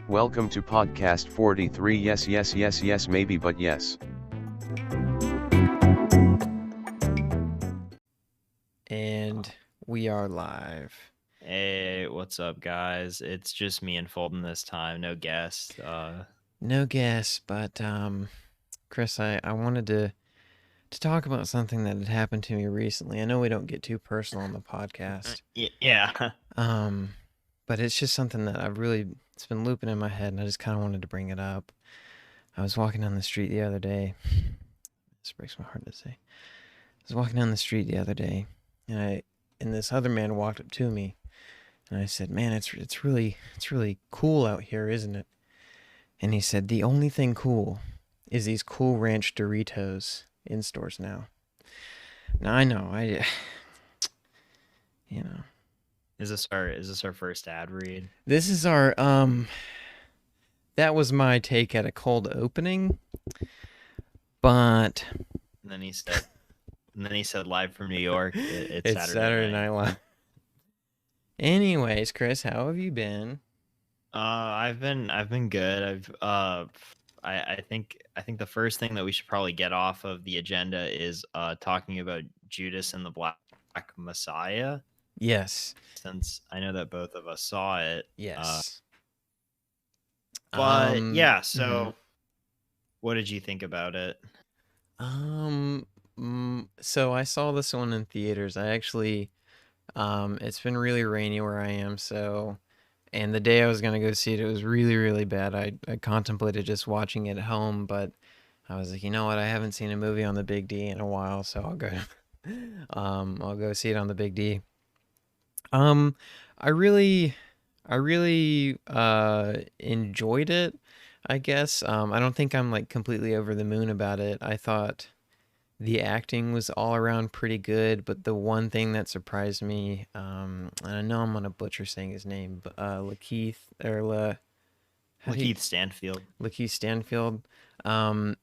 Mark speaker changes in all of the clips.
Speaker 1: Welcome to podcast 43. Yes, yes, yes, yes, maybe, but yes.
Speaker 2: And we are live.
Speaker 3: Hey, what's up, guys? It's just me and Fulton this time. No guest.
Speaker 2: No guess, but Chris, I wanted to talk about something that had happened to me recently. I know we don't get too personal on the podcast.
Speaker 3: Yeah.
Speaker 2: But it's just something that it's been looping in my head, and I just kind of wanted to bring it up. I was walking down the street the other day. This breaks my heart to say. I was walking down the street the other day, and this other man walked up to me, and I said, "Man, it's really cool out here, isn't it?" And he said, "The only thing cool is these Cool Ranch Doritos in stores now." Now I know, you know.
Speaker 3: Is this our first ad read?
Speaker 2: This is our that was my take at a cold opening. But
Speaker 3: And then he said live from New York. It's
Speaker 2: Saturday Night Live. Anyways, Chris, how have you been?
Speaker 3: I've been good. I think the first thing that we should probably get off of the agenda is talking about Judas and the Black Messiah.
Speaker 2: Yes.
Speaker 3: Since I know that both of us saw it.
Speaker 2: Yes.
Speaker 3: But yeah, so what did you think about it?
Speaker 2: So I saw this one in theaters. I actually it's been really rainy where I am, and the day I was gonna go see it, it was really, really bad. I contemplated just watching it at home, but I was like, you know what? I haven't seen a movie on the Big D in a while, so I'll go I'll go see it on the Big D. I really enjoyed it, I guess. I don't think I'm like completely over the moon about it. I thought the acting was all around pretty good, but the one thing that surprised me, and I know I'm gonna butcher saying his name, but Lakeith
Speaker 3: Stanfield.
Speaker 2: Lakeith Stanfield. I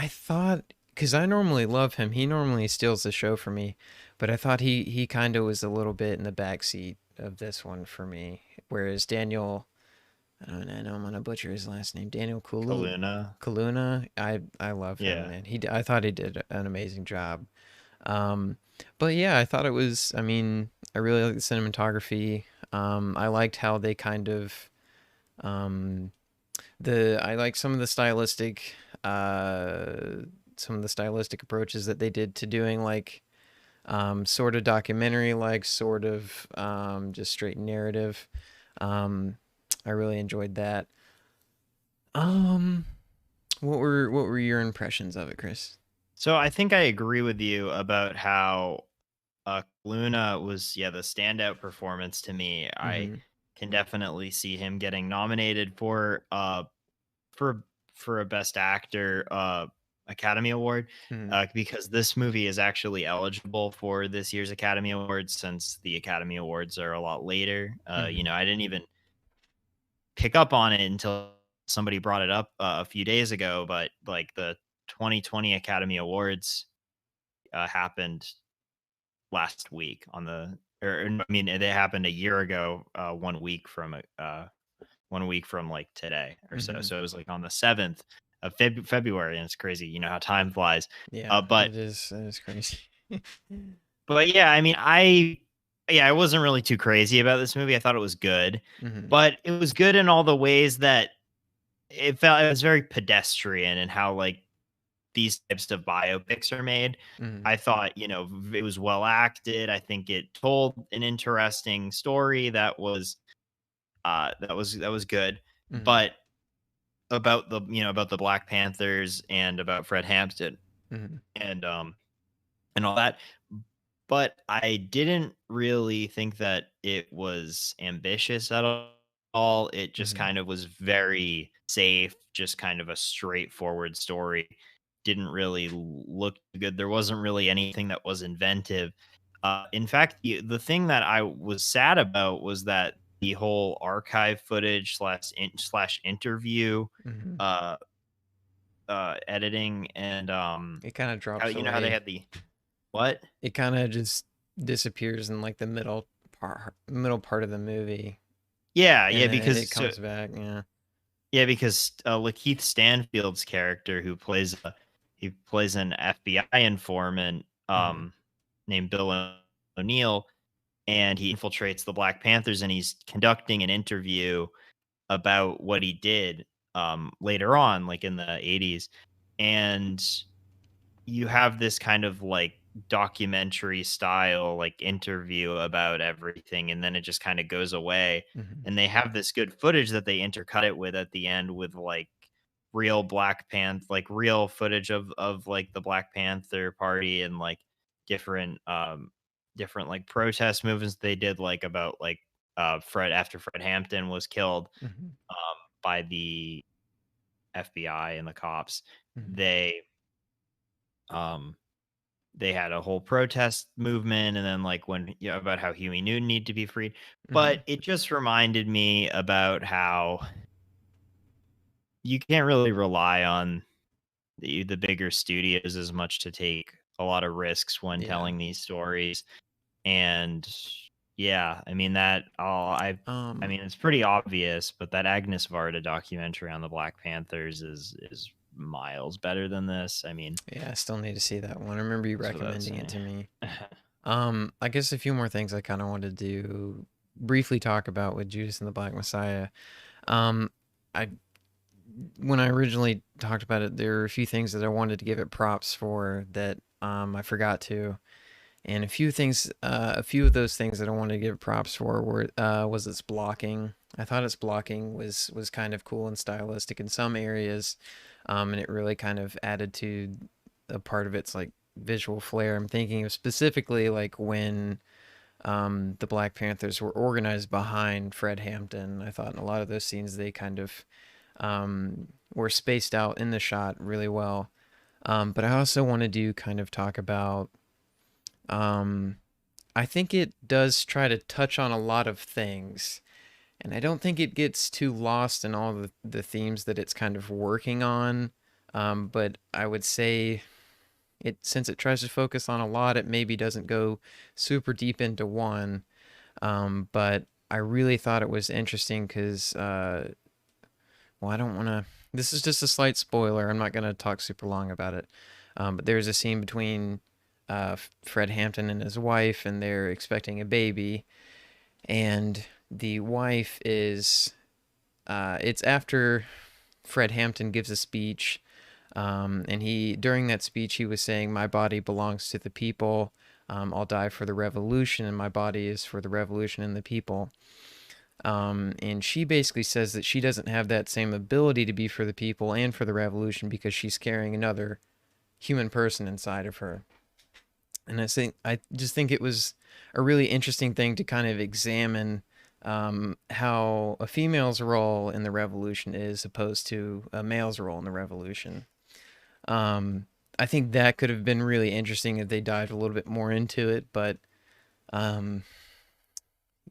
Speaker 2: thought, because I normally love him, he normally steals the show for me, but I thought he kind of was a little bit in the backseat of this one for me, whereas Daniel, I know I'm gonna butcher his last name, Daniel Kaluna. I love him, man. I thought he did an amazing job. But yeah, I thought it was. I mean, I really like the cinematography. I liked how they kind of, I like some of the stylistic approaches that they did to doing like sort of documentary, like sort of just straight narrative. I really enjoyed that. What were your impressions of it, Chris?
Speaker 3: So I think I agree with you about how Luna was the standout performance to me. I can definitely see him getting nominated for a Best Actor Academy Award because this movie is actually eligible for this year's Academy Awards, since the Academy Awards are a lot later. I didn't even pick up on it until somebody brought it up a few days ago, but like the 2020 Academy Awards happened last week it happened a year ago, 1 week from like today or so. So it was like on the 7th of February, and it's crazy, you know how time flies.
Speaker 2: Yeah,
Speaker 3: but
Speaker 2: it is crazy.
Speaker 3: But yeah, I mean, I wasn't really too crazy about this movie. I thought it was good, but it was good in all the ways that it was very pedestrian in how like these types of biopics are made. I thought, it was well acted. I think it told an interesting story that was good. But about the Black Panthers and about Fred Hampton and all that. But I didn't really think that it was ambitious at all. It just kind of was very safe, just kind of a straightforward story. Didn't really look good. There wasn't really anything that was inventive. In fact, the thing that I was sad about was that the whole archive footage slash interview editing, and
Speaker 2: it kind of drops
Speaker 3: how,
Speaker 2: away.
Speaker 3: how they had the what?
Speaker 2: It kind of just disappears in like the middle part of the movie.
Speaker 3: Yeah,
Speaker 2: and
Speaker 3: because
Speaker 2: it comes back. Yeah.
Speaker 3: Yeah, because Lakeith Stanfield's character, who plays he plays an FBI informant
Speaker 2: Mhm.
Speaker 3: named Bill O'Neill, and he infiltrates the Black Panthers, and he's conducting an interview about what he did later on, like in the 80s. And you have this kind of like documentary style like interview about everything, and then it just kind of goes away.
Speaker 2: Mhm.
Speaker 3: And they have this good footage that they intercut it with at the end, with like real Black Panther, like real footage of like the Black Panther party, and like different different like protest movements they did, like about like Fred, after Fred Hampton was killed
Speaker 2: Mhm.
Speaker 3: by the FBI and the cops.
Speaker 2: Mhm.
Speaker 3: They um they had a whole protest movement, and then like when, you know, about how Huey Newton need to be freed. But
Speaker 2: Mhm.
Speaker 3: it just reminded me about how you can't really rely on the bigger studios as much to take a lot of risks when
Speaker 2: Yeah.
Speaker 3: telling these stories. And yeah, I mean that all I
Speaker 2: Um,
Speaker 3: mean it's pretty obvious, but that Agnes Varda documentary on the Black Panthers is miles better than this. I mean,
Speaker 2: yeah, I still need to see that one. I remember you
Speaker 3: goes without
Speaker 2: recommending it
Speaker 3: saying.
Speaker 2: to me. I guess a few more things I kind of wanted to briefly talk about with Judas and the Black Messiah. Um, I when I originally talked about it, there were a few things that I wanted to give it props for that I forgot to, and a few of those things that I wanted to give it props for were was its blocking. I thought its blocking was kind of cool and stylistic in some areas, and it really kind of added to a part of its like visual flair. I'm thinking of specifically like when the Black Panthers were organized behind Fred Hampton. I thought in a lot of those scenes they kind of were spaced out in the shot really well. But I also wanted to kind of talk about. Um, I think it does try to touch on a lot of things, and I don't think it gets too lost in all the themes that it's kind of working on. But I would say it since it tries to focus on a lot, it maybe doesn't go super deep into one. But I really thought it was interesting because, well, I don't want to. This is just a slight spoiler. I'm not going to talk super long about it. But there's a scene between Fred Hampton and his wife, and they're expecting a baby. And the wife is. It's after Fred Hampton gives a speech, and he during that speech he was saying, "My body belongs to the people. I'll die for the revolution, and my body is for the revolution and the people." And she basically says that she doesn't have that same ability to be for the people and for the revolution because she's carrying another human person inside of her. And I just think it was a really interesting thing to kind of examine how a female's role in the revolution is opposed to a male's role in the revolution. Um, I think that could have been really interesting if they dived a little bit more into it, but um,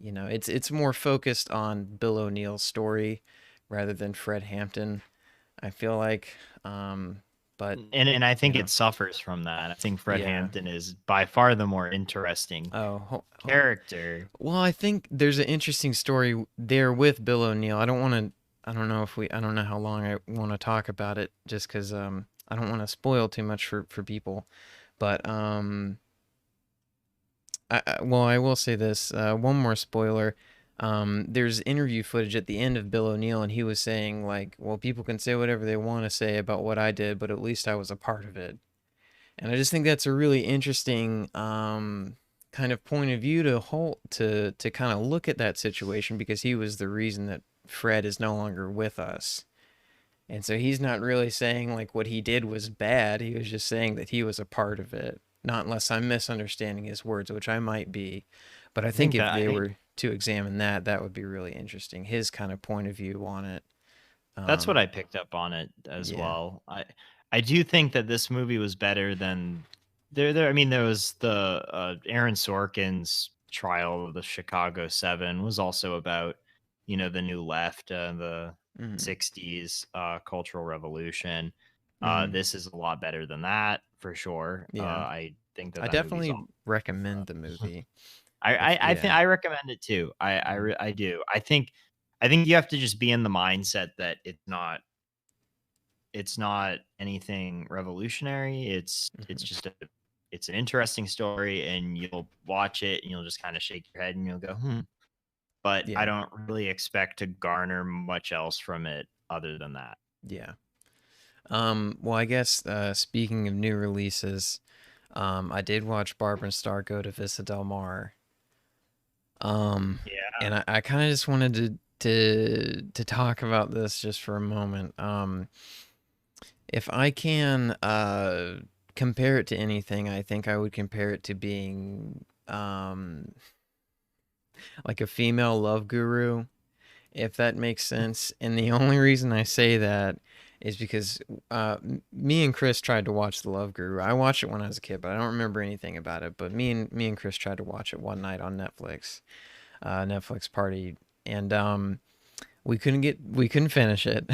Speaker 2: it's more focused on Bill O'Neill's story rather than Fred Hampton. I feel like, but
Speaker 3: And I
Speaker 2: you
Speaker 3: think
Speaker 2: know,
Speaker 3: it suffers from that. I think Fred
Speaker 2: yeah.
Speaker 3: Hampton is by far the more interesting character.
Speaker 2: Well, I think there's an interesting story there with Bill O'Neill. I don't want to. I don't know if we. I don't know how long I want to talk about it, just because I don't want to spoil too much for people. But well, I will say this. One more spoiler. There's interview footage at the end of Bill O'Neill, and he was saying like, "Well, people can say whatever they want to say about what I did, but at least I was a part of it." And I just think that's a really interesting kind of point of view to hold to kind of look at that situation because he was the reason that Fred is no longer with us. And so he's not really saying like what he did was bad. He was just saying that he was a part of it. Not unless I'm misunderstanding his words, which I might be. But I think if
Speaker 3: I
Speaker 2: they
Speaker 3: think
Speaker 2: were to examine that, that would be really interesting. His kind of point of view on it.
Speaker 3: that's what
Speaker 2: Um,
Speaker 3: I picked up on it as
Speaker 2: yeah.
Speaker 3: well. I do think that this movie was better than there. I mean, there was the Aaron Sorkin's trial of the Chicago Seven was also about, you know, the new left, the
Speaker 2: Mm-hmm.
Speaker 3: '60s cultural revolution.
Speaker 2: Mm-hmm.
Speaker 3: This is a lot better than that for sure.
Speaker 2: Yeah.
Speaker 3: I think that
Speaker 2: I
Speaker 3: that movie's
Speaker 2: definitely
Speaker 3: all.
Speaker 2: recommend the movie.
Speaker 3: I
Speaker 2: If
Speaker 3: think
Speaker 2: yeah.
Speaker 3: I recommend it too.
Speaker 2: Mhm.
Speaker 3: I do. I think I think you have to just be in the mindset that it's not anything revolutionary. It's
Speaker 2: Mhm.
Speaker 3: just it's an interesting story, and you'll watch it and you'll just kind of shake your head and you'll go, hmm. But I
Speaker 2: Yeah.
Speaker 3: don't really expect to garner much else from it other than that.
Speaker 2: Yeah. Well, I guess speaking of new releases, I did watch Barb and Star go to Vista Del Mar. Um,
Speaker 3: Yeah.
Speaker 2: and I kind of just wanted to talk about this just for a moment. If I can compare it to anything, I think I would compare it to being like a female love guru, if that makes sense. And the only reason I say that is because me and Chris tried to watch The Love Guru. I watched it when I was a kid, but I don't remember anything about it. But me and Chris tried to watch it one night on Netflix, Netflix party, and we couldn't finish it.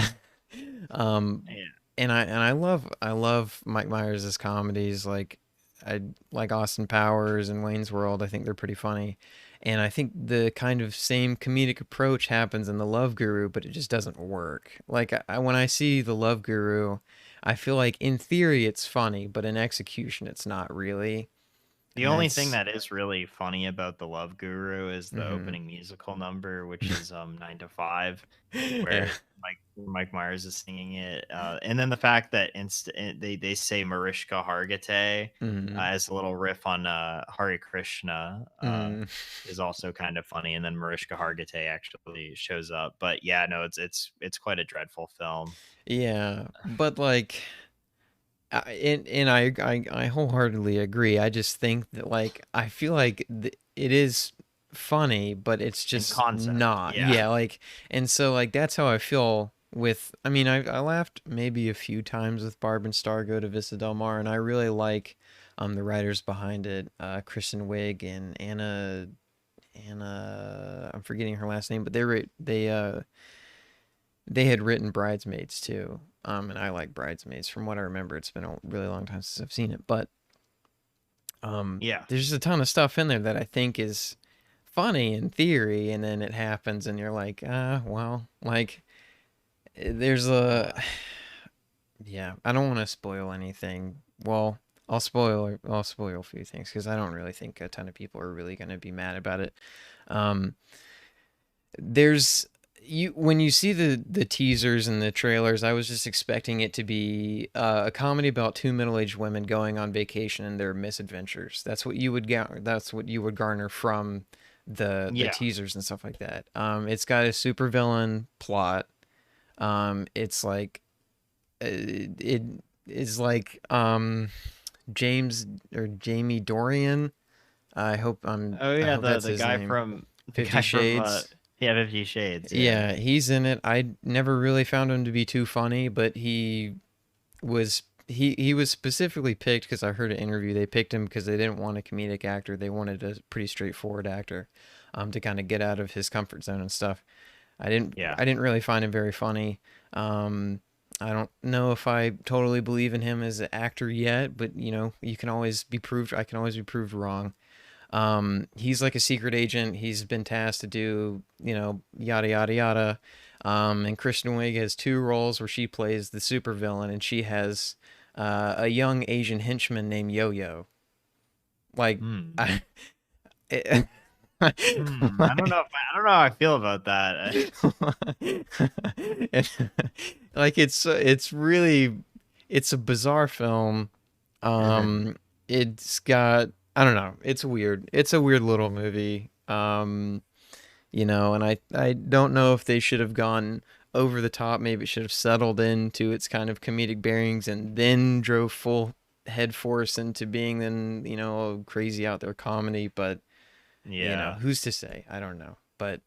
Speaker 2: um,
Speaker 3: Yeah.
Speaker 2: and I love Mike Myers' comedies. Like I like Austin Powers and Wayne's World. I think they're pretty funny. And I think the kind of same comedic approach happens in The Love Guru, but it just doesn't work. Like when I see The Love Guru, I feel like in theory it's funny, but in execution it's not really.
Speaker 3: The
Speaker 2: And
Speaker 3: only thing
Speaker 2: that's
Speaker 3: that is really funny about The Love Guru is the
Speaker 2: mhm.
Speaker 3: opening musical number, which is 9 to 5,
Speaker 2: Yeah.
Speaker 3: where Mike Myers is singing it, and then the fact that they say Mariska Hargitay
Speaker 2: Mhm.
Speaker 3: as a little riff on Hare Krishna
Speaker 2: Mhm.
Speaker 3: is also kind of funny, and then Mariska Hargitay actually shows up. But yeah, no, it's quite a dreadful film.
Speaker 2: Yeah, but like and I wholeheartedly agree. I just think that like I feel like it is funny, but it's
Speaker 3: In
Speaker 2: just
Speaker 3: concept,
Speaker 2: not.
Speaker 3: yeah.
Speaker 2: Yeah, like and so like that's how I feel with. I mean, I laughed maybe a few times with Barb and Star Go to Vista Del Mar, and I really like the writers behind it, Kristen Wiig and Anna. I'm forgetting her last name, but they had written Bridesmaids too. And I like Bridesmaids. From what I remember, it's been a really long time since I've seen it, but
Speaker 3: Yeah.
Speaker 2: there's just a ton of stuff in there that I think is funny in theory, and then it happens, and you're like, well, like there's a
Speaker 3: Yeah.
Speaker 2: yeah. I don't want to spoil anything. Well, I'll spoil a few things because I don't really think a ton of people are really going to be mad about it. Um, there's you when you see the teasers and the trailers, I was just expecting it to be a comedy about two middle-aged women going on vacation and their misadventures. That's what you would garner from the
Speaker 3: Yeah.
Speaker 2: teasers and stuff like that. It's got a supervillain plot. It's like it is like James or Jamie Dorian.
Speaker 3: Oh
Speaker 2: I
Speaker 3: yeah,
Speaker 2: hope
Speaker 3: the
Speaker 2: that's
Speaker 3: the
Speaker 2: his
Speaker 3: guy
Speaker 2: name.
Speaker 3: from the
Speaker 2: 50
Speaker 3: guy from
Speaker 2: Shades.
Speaker 3: yeah, 50 Shades, yeah.
Speaker 2: Yeah, he's in it. I never really found him to be too funny, but he was specifically picked because I heard an interview. They picked him because they didn't want a comedic actor. They wanted a pretty straightforward actor, to kind of get out of his comfort zone and stuff.
Speaker 3: Yeah.
Speaker 2: I didn't really find him very funny. I don't know if I totally believe in him as an actor yet, but you can always be proved. I can always be proved wrong. He's like a secret agent. He's been tasked to do, yada yada yada. And Kristen Wiig has two roles where she plays the supervillain, and she has a young Asian henchman named Yo Yo. Like,
Speaker 3: Hmm.
Speaker 2: I,
Speaker 3: I don't know how I feel about that.
Speaker 2: like it's really it's a bizarre film. It's got I don't know. It's weird. It's a weird little movie. And I don't know if they should have gone over the top. Maybe it should have settled into its kind of comedic bearings and then drove full head force into being then, a crazy out there comedy. But,
Speaker 3: Yeah.
Speaker 2: who's to say? I don't know. But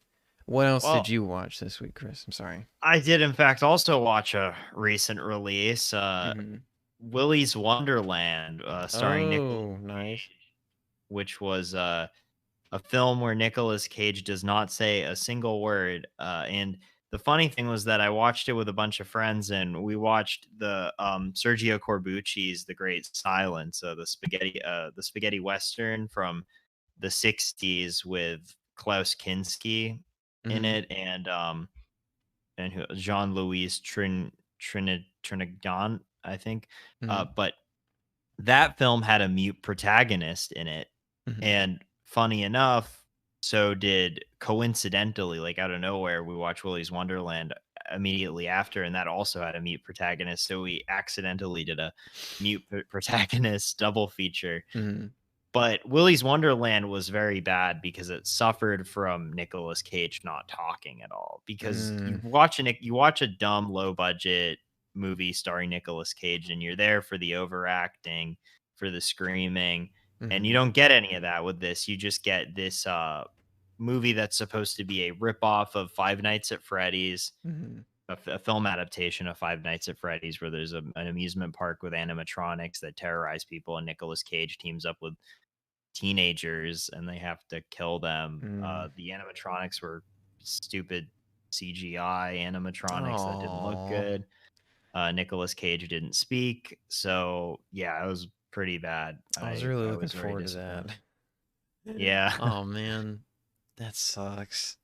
Speaker 2: what else did
Speaker 3: Well,
Speaker 2: you watch this week, Chris? I'm sorry.
Speaker 3: I did in fact also watch a recent release,
Speaker 2: Hmm.
Speaker 3: Willy's Wonderland, starring Nicolas
Speaker 2: Oh, nice.
Speaker 3: Cage, which was a film where Nicolas Cage does not say a single word. And the funny thing was that I watched it with a bunch of friends, and we watched the Sergio Corbucci's The Great Silence, the spaghetti western from the '60s with Klaus Kinski. in
Speaker 2: Mhm.
Speaker 3: it, and who Jean-Louis Trintignant, I think.
Speaker 2: Mhm.
Speaker 3: But that film had a mute protagonist in it,
Speaker 2: Mhm.
Speaker 3: and funny enough, so did coincidentally, like out of nowhere, we watched Willy's Wonderland immediately after, and that also had a mute protagonist. So we accidentally did a mute protagonist double feature.
Speaker 2: Mhm.
Speaker 3: But Willy's Wonderland was very bad because it suffered from Nicolas Cage not talking at all. Because
Speaker 2: Mm.
Speaker 3: you watch a dumb low budget movie starring Nicolas Cage, and you're there for the overacting, for the screaming, and you
Speaker 2: Mhm.
Speaker 3: don't get any of that with this. You just get this movie that's supposed to be a ripoff of Five Nights at Freddy's,
Speaker 2: Mhm.
Speaker 3: a film adaptation of Five Nights at Freddy's, where there's an amusement park with animatronics that terrorize people, and Nicolas Cage teams up with teenagers and they have to kill them.
Speaker 2: Mm.
Speaker 3: The animatronics were stupid CGI animatronics that didn't look
Speaker 2: Aw.
Speaker 3: good. Nicolas Cage didn't speak, so yeah, it was pretty bad.
Speaker 2: I was really
Speaker 3: I
Speaker 2: looking
Speaker 3: was very
Speaker 2: forward to that.
Speaker 3: disappointed. Yeah,
Speaker 2: Oh man, that sucks.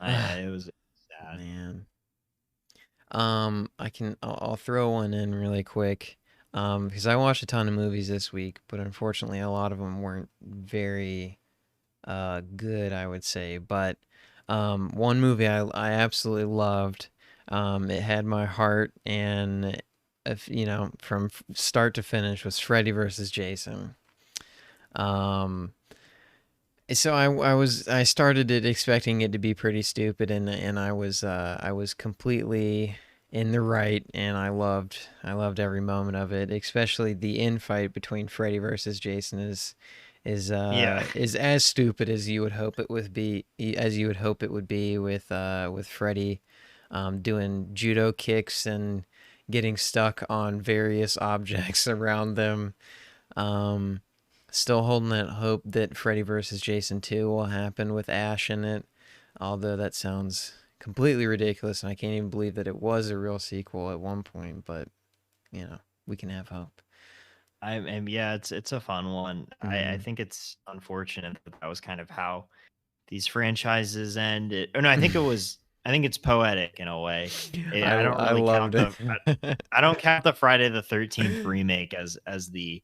Speaker 3: it was sad.
Speaker 2: Man. I'll throw one in really quick. Because I watched a ton of movies this week, but unfortunately a lot of them weren't very good, I would say. But one movie I absolutely loved. It had my heart, and if from start to finish was Freddy versus Jason. Um, so I started it expecting it to be pretty stupid, and I was completely in the right, and I loved every moment of it, especially the infight between Freddy versus Jason
Speaker 3: Yeah,
Speaker 2: is as stupid as you would hope it would be, with Freddy doing judo kicks and getting stuck on various objects around them. um Still holding that hope that Freddy vs. Jason 2 will happen with Ash in it, although that sounds completely ridiculous, and I can't even believe that it was a real sequel at one point, but, we can have hope.
Speaker 3: and yeah, it's a fun one. I
Speaker 2: Mm.
Speaker 3: think it's unfortunate that was kind of how these franchises ended. Or no, I think it's poetic in a way. I don't
Speaker 2: I
Speaker 3: really count
Speaker 2: loved it.
Speaker 3: I don't count the Friday the 13th remake as the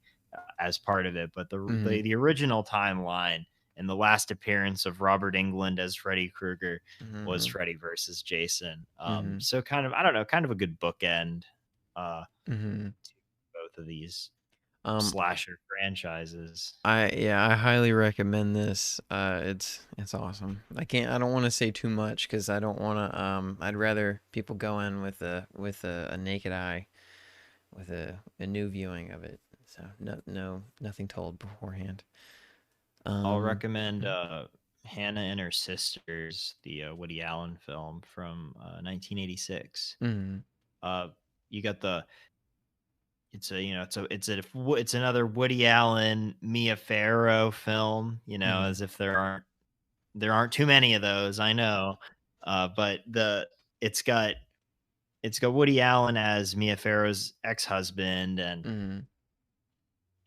Speaker 3: as part of it, but
Speaker 2: Hmm.
Speaker 3: the original timeline and the last appearance of Robert England as Freddy Krueger was
Speaker 2: Hmm.
Speaker 3: Freddy versus Jason.
Speaker 2: Hmm.
Speaker 3: So kind of, I don't know, kind of a good bookend uh
Speaker 2: Hmm.
Speaker 3: to both of these
Speaker 2: um
Speaker 3: slasher franchises.
Speaker 2: I highly recommend this. It's awesome. I don't want to say too much because I don't want to. I'd rather people go in with a naked eye, with a new viewing of it. So nothing told beforehand.
Speaker 3: I'll
Speaker 2: Um.
Speaker 3: recommend Hannah and Her Sisters, the Woody Allen film from 1986.
Speaker 2: Mm.
Speaker 3: Uh, you got the it's a it's another Woody Allen Mia Farrow film.
Speaker 2: Mm.
Speaker 3: As if there aren't too many of those. I know, but it's got it's got Woody Allen as Mia Farrow's ex husband,
Speaker 2: Mm.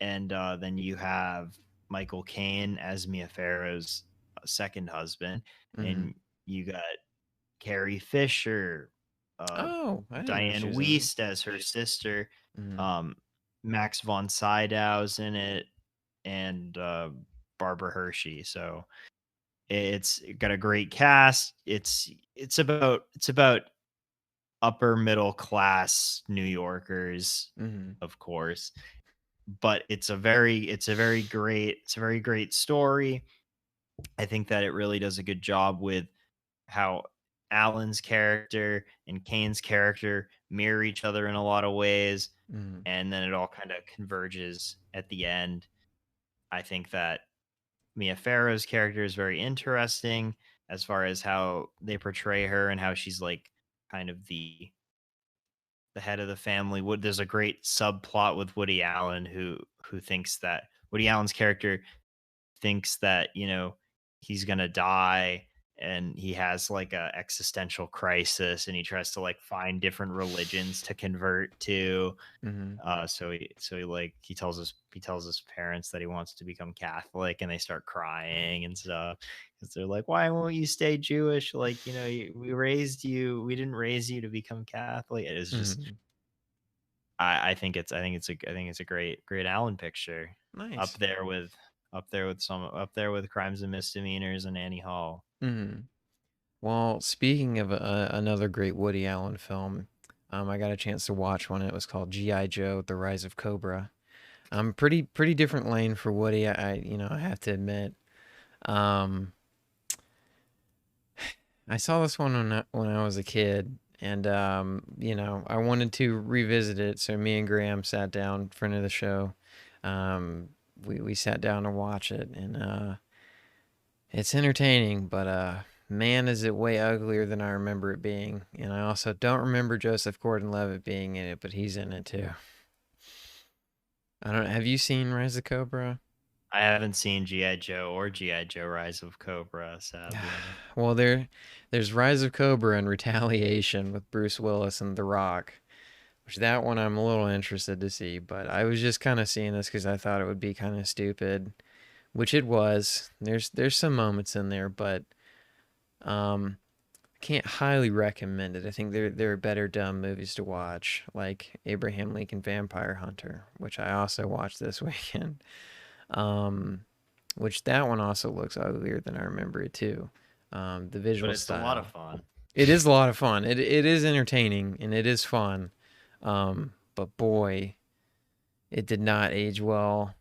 Speaker 3: and then you have Michael Caine as Mia Farrow's second husband,
Speaker 2: Mm.
Speaker 3: and you got Carrie Fisher, uh,
Speaker 2: Oh, I didn't know she
Speaker 3: Diane
Speaker 2: was in
Speaker 3: Wiest as her sister,
Speaker 2: it. Mm.
Speaker 3: um, Max von Sydow's in it, and Barbara Hershey. So it's got a great cast. It's about upper middle class New Yorkers,
Speaker 2: Mm.
Speaker 3: of course, but it's a very great story. I think that it really does a good job with how Alan's character and Kane's character mirror each other in a lot of ways,
Speaker 2: Mm.
Speaker 3: and then it all kind of converges at the end. I think that Mia Farrow's character is very interesting as far as how they portray her and how she's like kind of the head of the family. There's a great subplot with Woody Allen who thinks that Woody Allen's character thinks that he's gonna die, and he has like a existential crisis, and he tries to like find different religions to convert to.
Speaker 2: Mhm.
Speaker 3: So he tells his parents that he wants to become Catholic, and they start crying and stuff because they're like, "Why won't you stay Jewish? Like, we didn't raise you to become Catholic." It is just,
Speaker 2: Mhm.
Speaker 3: I think it's a great Allen picture, up
Speaker 2: Nice.
Speaker 3: there with up there with Crimes and Misdemeanors and Annie Hall.
Speaker 2: Mhm. Well, speaking of another great Woody Allen film, I got a chance to watch one. It was called G.I. Joe: The Rise of Cobra. Pretty different lane for Woody. I have to admit. Um, I saw this one when I was a kid, and I wanted to revisit it. So me and Graham sat down in front of the show. Um, we sat down to watch it, and it's entertaining, but man, is it way uglier than I remember it being. And I also don't remember Joseph Gordon-Levitt being in it, but he's in it too. I don't. Have you seen Rise of Cobra?
Speaker 3: I haven't seen GI Joe or GI Joe Rise of Cobra, sadly.
Speaker 2: Well, there's Rise of Cobra and Retaliation with Bruce Willis and The Rock, which that one I'm a little interested to see. But I was just kind of seeing this because I thought it would be kind of stupid, which it was. There's some moments in there, but um, can't highly recommend it. I think there are better dumb movies to watch, like Abraham Lincoln Vampire Hunter, which I also watched this weekend. Um, which that one also looks uglier than I remember it too. The
Speaker 3: But
Speaker 2: visual
Speaker 3: it's a lot of
Speaker 2: style.
Speaker 3: fun.
Speaker 2: It is a lot of fun. It is entertaining and it is fun. But boy, it did not age well.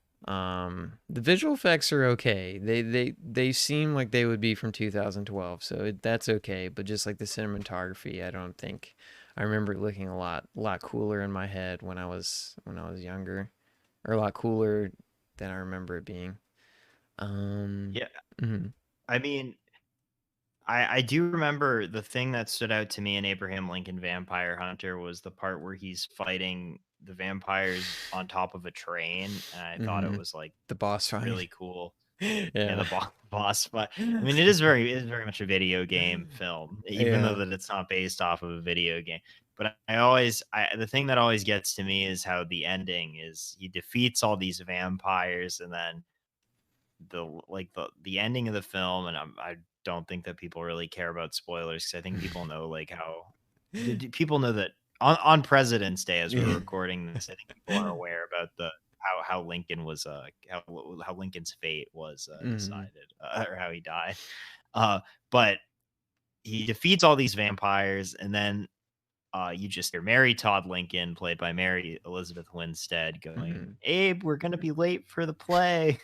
Speaker 2: The visual effects are okay. They seem like they would be from 2012, so that's okay. But just like the cinematography, I don't think I remember it looking a lot cooler in my head when I was younger, or a lot cooler than I remember it being. Um,
Speaker 3: Yeah,
Speaker 2: mhm,
Speaker 3: I mean, I do remember the thing that stood out to me in Abraham Lincoln Vampire Hunter was the part where he's fighting the vampires on top of a train, and I thought it
Speaker 2: mhm.
Speaker 3: was like
Speaker 2: The boss fight.
Speaker 3: really cool. Yeah,
Speaker 2: Yeah.
Speaker 3: the boss fight. I mean, it is very much a video game film, even though
Speaker 2: Yeah.
Speaker 3: that it's not based off of a video game. But the thing that always gets to me is how the ending is. He defeats all these vampires, and then the ending of the film, and I don't think that people really care about spoilers because I think people know like how people know that on President's Day, as we're
Speaker 2: Yeah.
Speaker 3: recording this, I think people are aware about the how Lincoln was how Lincoln's fate was
Speaker 2: Mhm,
Speaker 3: decided, or how he died. But he defeats all these vampires, and then you just hear Mary Todd Lincoln, played by Mary Elizabeth Winstead, going,
Speaker 2: mhm,
Speaker 3: "Abe, we're gonna be late for the play.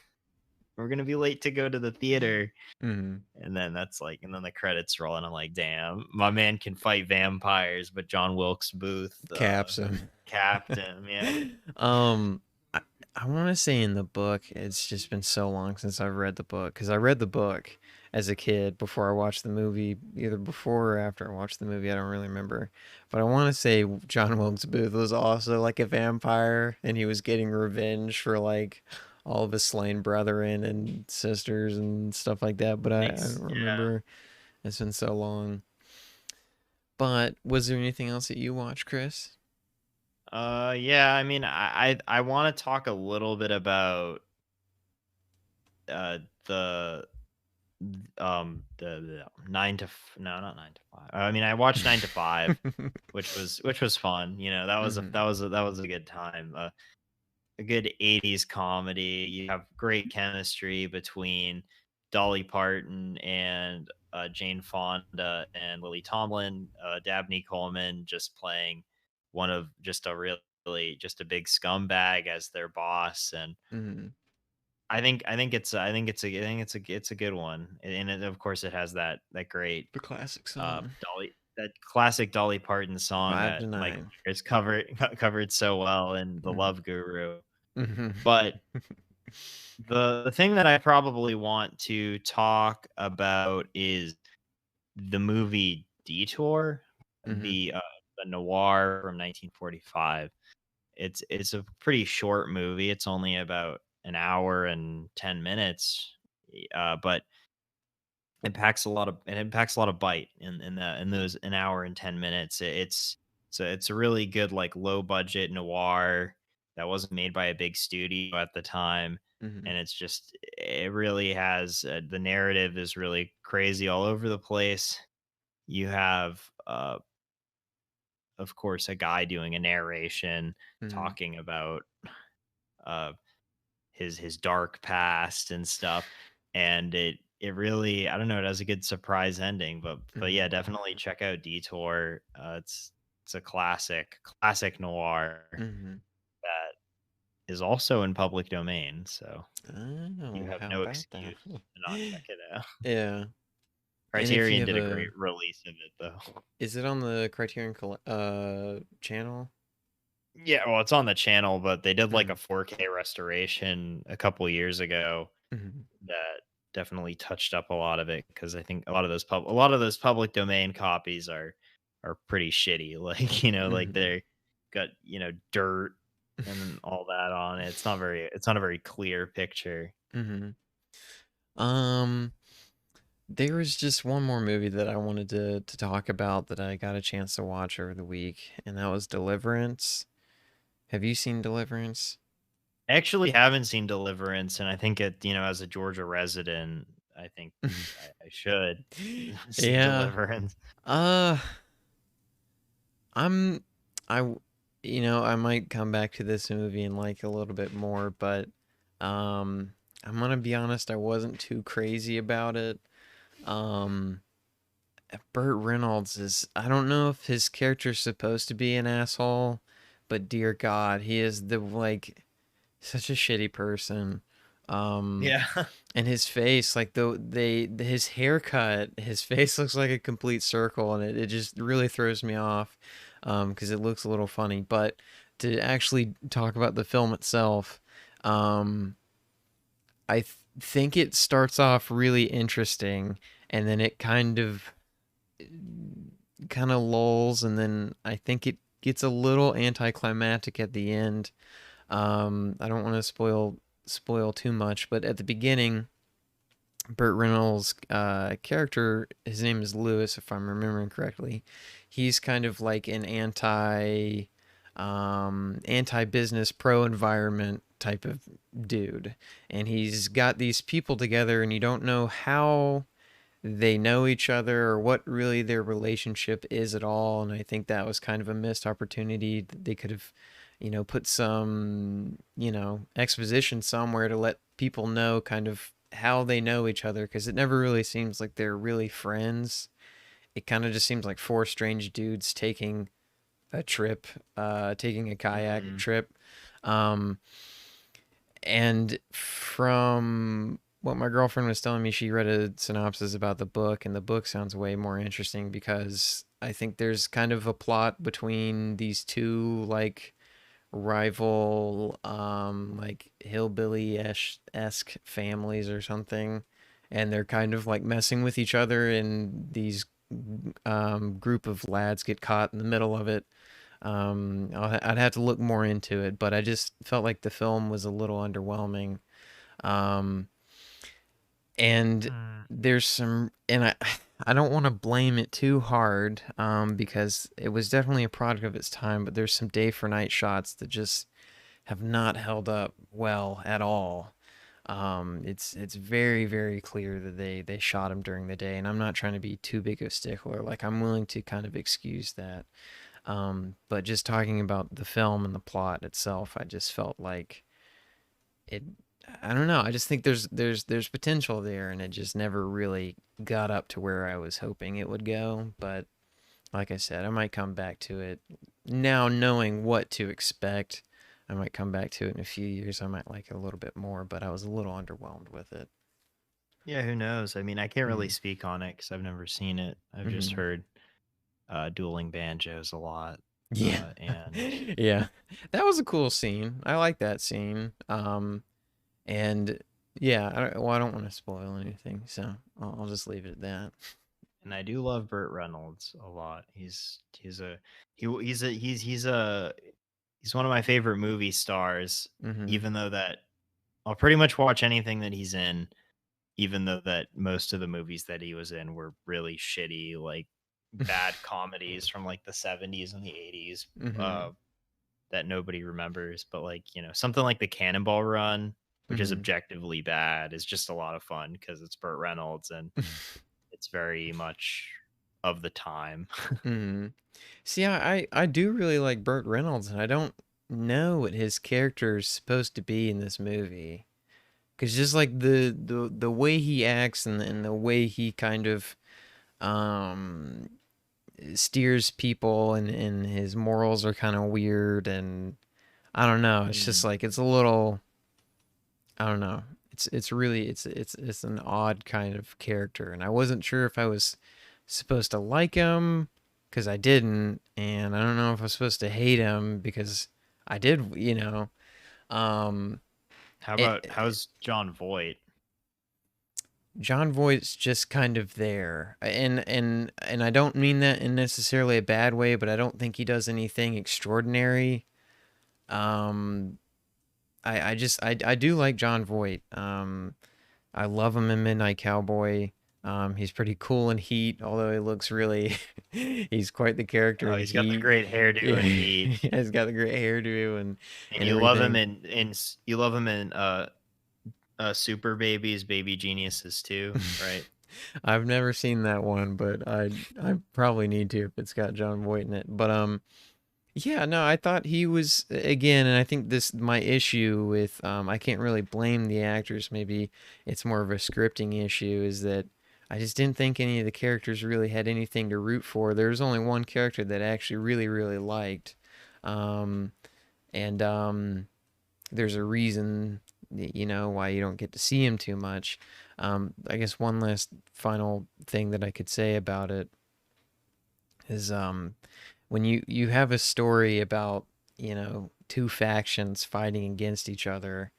Speaker 3: We're gonna be late to go to the theater."
Speaker 2: mhm.
Speaker 3: And then the credits roll, and I'm like, damn, my man can fight vampires, but John Wilkes Booth
Speaker 2: Caps him.
Speaker 3: capped him. Yeah.
Speaker 2: Um, I, I want to say in the book, it's just been so long since I've read the book because I read the book as a kid before I watched the movie, either before or after I watched the movie. I don't really remember, but I want to say John Wilkes Booth was also like a vampire and he was getting revenge for like all of his slain brethren and sisters and stuff like that. But I don't
Speaker 3: Makes yeah.
Speaker 2: remember. It's been so long. But was there anything else that you watched, Chris?
Speaker 3: Yeah, I mean, I want to talk a little bit about the the 9 to no, not 9 to 5. I mean, I watched 9 to 5, which was fun.
Speaker 2: Hmm.
Speaker 3: That was a good time. A good 80s comedy. You have great chemistry between Dolly Parton and Jane Fonda and Lily Tomlin. Dabney Coleman just playing one of just a really just a big scumbag as their boss. And
Speaker 2: Hmm.
Speaker 3: it's a good one. And of course it has that great
Speaker 2: The classic song.
Speaker 3: that classic Dolly Parton song
Speaker 2: Five
Speaker 3: that
Speaker 2: to
Speaker 3: Michael
Speaker 2: nine.
Speaker 3: Myers covered so well in The
Speaker 2: Mm-hmm.
Speaker 3: Love Guru.
Speaker 2: Mm-hmm.
Speaker 3: But the thing that I probably want to talk about is the movie Detour,
Speaker 2: Mm-hmm.
Speaker 3: the noir from 1945. It's a pretty short movie. It's only about an hour and 10 minutes. But it packs a lot of bite in those an hour and 10 minutes. It's a really good like low budget noir that wasn't made by a big studio at the time,
Speaker 2: Mhm.
Speaker 3: and it really has the narrative is really crazy all over the place. You have of course a guy doing a narration
Speaker 2: Mhm.
Speaker 3: talking about uh his dark past and stuff, and it really, I don't know, it has a good surprise ending, but yeah,
Speaker 2: Mhm.
Speaker 3: definitely check out Detour. It's a classic noir
Speaker 2: Mhm.
Speaker 3: that is also in public domain, so you
Speaker 2: Oh,
Speaker 3: have
Speaker 2: how
Speaker 3: no
Speaker 2: about that?
Speaker 3: excuse to not check it out.
Speaker 2: Yeah. And if you
Speaker 3: Criterion
Speaker 2: have
Speaker 3: did a great
Speaker 2: a
Speaker 3: release of it though.
Speaker 2: is it on the Criterion channel?
Speaker 3: Yeah, well, it's on the channel, but they did like a
Speaker 2: Mhm.
Speaker 3: 4K restoration a couple years ago
Speaker 2: Mhm.
Speaker 3: that definitely touched up a lot of it, because I think a lot of those public domain copies are pretty shitty. Like, like
Speaker 2: Mhm.
Speaker 3: they got, dirt and all that on it. It's not a very clear picture.
Speaker 2: Mhm. Um, there was just one more movie that I wanted to talk about that I got a chance to watch over the week, and that was Deliverance. Have you seen Deliverance?
Speaker 3: I actually haven't seen Deliverance, and I think as a Georgia resident, I think I should see
Speaker 2: Yeah.
Speaker 3: Deliverance.
Speaker 2: Uh, I'm I w- I might come back to this movie and like a little bit more, but um I'm gonna be honest, I wasn't too crazy about it. Um Burt Reynolds is, I don't know if his character's supposed to be an asshole, but dear God, he is the like such a shitty person. Um
Speaker 3: Yeah.
Speaker 2: and his face, like his haircut, his face looks like a complete circle, and it just really throws me off, because it looks a little funny. But to actually talk about the film itself, um, think it starts off really interesting, and then it kind of lulls, and then I think it gets a little anticlimactic at the end. I don't want to spoil too much, but at the beginning, Burt Reynolds' character, his name is Lewis, if I'm remembering correctly. He's kind of like an anti-business, pro-environment type of dude, and he's got these people together, and you don't know how they know each other or what really their relationship is at all. And I think that was kind of a missed opportunity. They could have, put some, exposition somewhere to let people know kind of how they know each other, because it never really seems like they're really friends. It kind of just seems like four strange dudes taking a trip, taking a kayak
Speaker 3: Mm.
Speaker 2: trip. Um, and from what my girlfriend was telling me, she read a synopsis about the book, and the book sounds way more interesting because I think there's kind of a plot between these two, like, rival, like hillbilly esque families or something, and they're kind of like messing with each other, and these group of lads get caught in the middle of it. I'd have to look more into it, but I just felt like the film was a little underwhelming. Um, and
Speaker 3: Mm.
Speaker 2: there's some, and I don't want to blame it too hard, because it was definitely a product of its time, but there's some day for night shots that just have not held up well at all. It's very very clear that they shot him during the day, and I'm not trying to be too big of a stickler. Like, I'm willing to kind of excuse that. But just talking about the film and the plot itself, I just felt like it. I don't know. I just think there's potential there, and it just never really got up to where I was hoping it would go. But like I said, I might come back to it now, knowing what to expect. I might come back to it in a few years. I might like it a little bit more, but I was a little underwhelmed with it.
Speaker 3: Yeah, who knows? I mean, I can't really
Speaker 2: Hmm.
Speaker 3: speak on it because I've never seen it. I've just
Speaker 2: Hmm.
Speaker 3: heard dueling banjos a lot.
Speaker 2: Yeah,
Speaker 3: And
Speaker 2: yeah, that was a cool scene. I like that scene. And yeah, I don't want to spoil anything, so I'll just leave it at that.
Speaker 3: and I do love Burt Reynolds a lot. He's one of my favorite movie stars.
Speaker 2: Hmm.
Speaker 3: Even though that I'll pretty much watch anything that he's in, even though that most of the movies that he was in were really shitty, like bad comedies from like the 70s and the 80s,
Speaker 2: Mm-hmm.
Speaker 3: that nobody remembers. But like, something like the Cannonball Run, which is
Speaker 2: Mm-hmm.
Speaker 3: objectively bad, is just a lot of fun because it's Burt Reynolds and it's very much of the time.
Speaker 2: Mm-hmm. See, I do really like Burt Reynolds, and I don't know what his character is supposed to be in this movie. Cause just like the way he acts and the way he kind of um steers people and his morals are kind of weird, and I don't know. It's just
Speaker 3: Mm.
Speaker 2: like it's a little, I don't know. It's really it's an odd kind of character, and I wasn't sure if I was supposed to like him because I didn't, and I don't know if I was supposed to hate him because I did. Um,
Speaker 3: How about
Speaker 2: it,
Speaker 3: how's John Voight?
Speaker 2: John Voight's just kind of there, and I don't mean that in necessarily a bad way, but I don't think he does anything extraordinary. Um, I do like John Voight. I love him in Midnight Cowboy. He's pretty cool in Heat, although he looks really, he's quite the character
Speaker 3: Oh,
Speaker 2: in
Speaker 3: he's got the
Speaker 2: Heat.
Speaker 3: great hairdo
Speaker 2: Yeah,
Speaker 3: in Heat,
Speaker 2: he's got the great hairdo
Speaker 3: and
Speaker 2: and
Speaker 3: you love him
Speaker 2: everything.
Speaker 3: in Super Babies, Baby Geniuses too, right?
Speaker 2: I've never seen that one, but I probably need to if it's got John Voight in it. But yeah, no, I thought he was again, and I think this my issue with I can't really blame the actors. Maybe it's more of a scripting issue. Is that I just didn't think any of the characters really had anything to root for. There was only one character that I actually really liked, um, and there's a reason why you don't get to see him too much. I guess one last final thing that I could say about it is when you have a story about two factions fighting against each other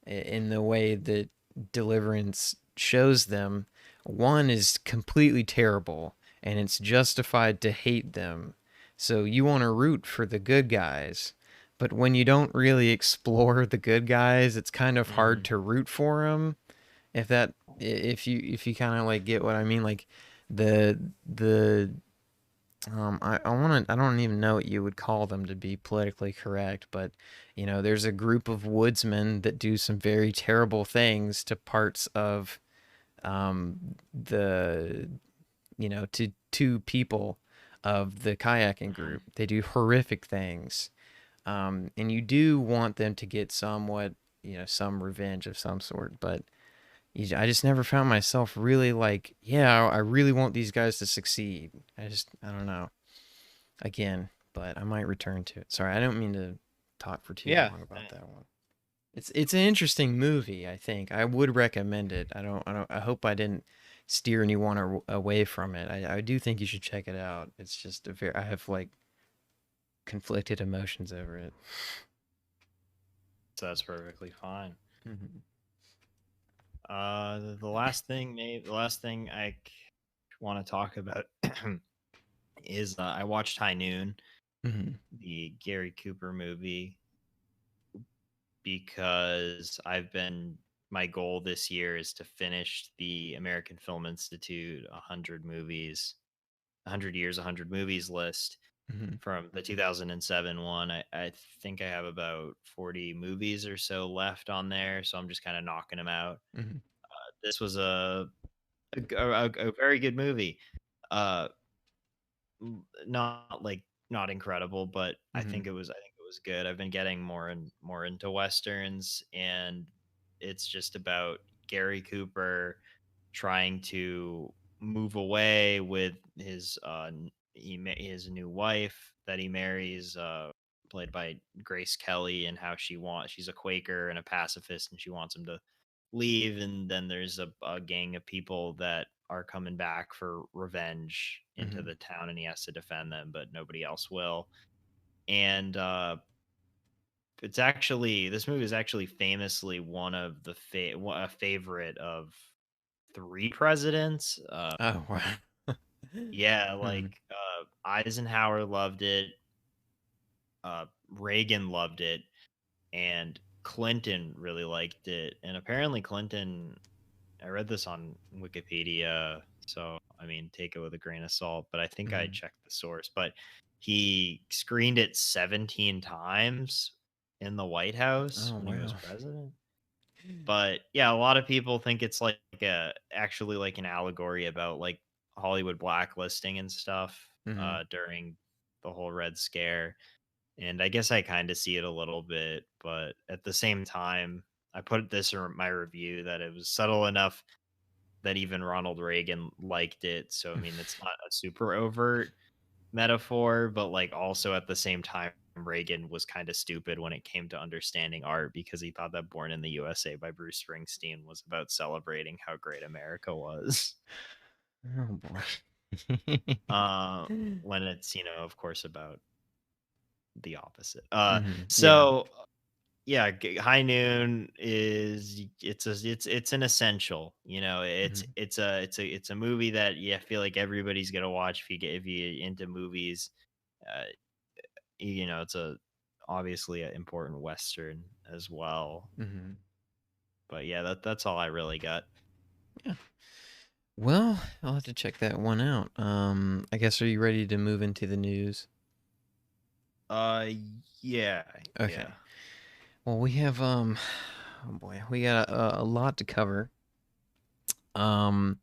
Speaker 2: in the way that Deliverance shows them, one is completely terrible and it's justified to hate them. So you want to root for the good guys. But when you don't really explore the good guys, it's kind of hard
Speaker 3: Mm.
Speaker 2: to root for them. If you kind of like get what I mean, like the I don't even know what you would call them to be politically correct, but there's a group of woodsmen that do some very terrible things to parts of the to two people of the kayaking
Speaker 3: Mm.
Speaker 2: group. They do horrific things, and you do want them to get somewhat some revenge of some sort, but I just never found myself really like, yeah, I really want these guys to succeed. I don't know. Again, but I might return to it. Sorry, I don't mean to talk for too
Speaker 3: Yeah.
Speaker 2: long about that one. It's an interesting movie, I think. I would recommend it. I hope I didn't steer anyone away from it. I do think you should check it out. It's just I have like conflicted emotions over it.
Speaker 3: So that's perfectly fine.
Speaker 2: Mhm.
Speaker 3: The last thing I want to talk about is I watched High Noon,
Speaker 2: Mhm.
Speaker 3: the Gary Cooper movie, because my goal this year is to finish the American Film Institute 100 movies, 100 years, 100 movies list
Speaker 2: Mhm.
Speaker 3: from the 2007 one. I think I have about 40 movies or so left on there, so I'm just kind of knocking them out.
Speaker 2: Mhm.
Speaker 3: This was a very good movie. Uh, not like not incredible, but
Speaker 2: Mhm.
Speaker 3: I think it was good. I've been getting more and more into westerns, and it's just about Gary Cooper trying to move away with his new wife that he marries, played by Grace Kelly, and how she's a Quaker and a pacifist, and she wants him to leave. And then there's a gang of people that are coming back for revenge into
Speaker 2: Mhm.
Speaker 3: the town, and he has to defend them, but nobody else will. And this movie is actually famously one of a favorite of three presidents.
Speaker 2: Oh wow.
Speaker 3: Yeah,
Speaker 2: Mhm.
Speaker 3: like Eisenhower loved it, Reagan loved it, and Clinton really liked it. And apparently Clinton I read this on Wikipedia, so I mean, take it with a grain of salt. But I think I checked the source. But he screened it 17 times in the White House
Speaker 2: Oh
Speaker 3: when he was
Speaker 2: wow.
Speaker 3: president. But yeah, a lot of people think it's like actually like an allegory about like Hollywood blacklisting and stuff
Speaker 2: Mhm.
Speaker 3: during the whole Red Scare. And I guess I kind of see it a little bit, but at the same time, I put this in my review that it was subtle enough that even Ronald Reagan liked it. So I mean, it's not a super overt metaphor, but like also at the same time, Reagan was kind of stupid when it came to understanding art because he thought that Born in the USA by Bruce Springsteen was about celebrating how great America was.
Speaker 2: Oh boy.
Speaker 3: When it's, of course, about the opposite.
Speaker 2: Yeah.
Speaker 3: So yeah, High Noon is it's an essential.
Speaker 2: Mhm.
Speaker 3: It's a movie that I feel like everybody's gonna watch if you into movies. Uh, it's a obviously an important western as well.
Speaker 2: Mhm.
Speaker 3: But yeah, that's all I really got.
Speaker 2: Yeah. Well, I'll have to check that one out. I guess, are you ready to move into the news?
Speaker 3: Uh, yeah, yeah.
Speaker 2: Okay. Well, we have oh boy, we got a lot to cover. Um,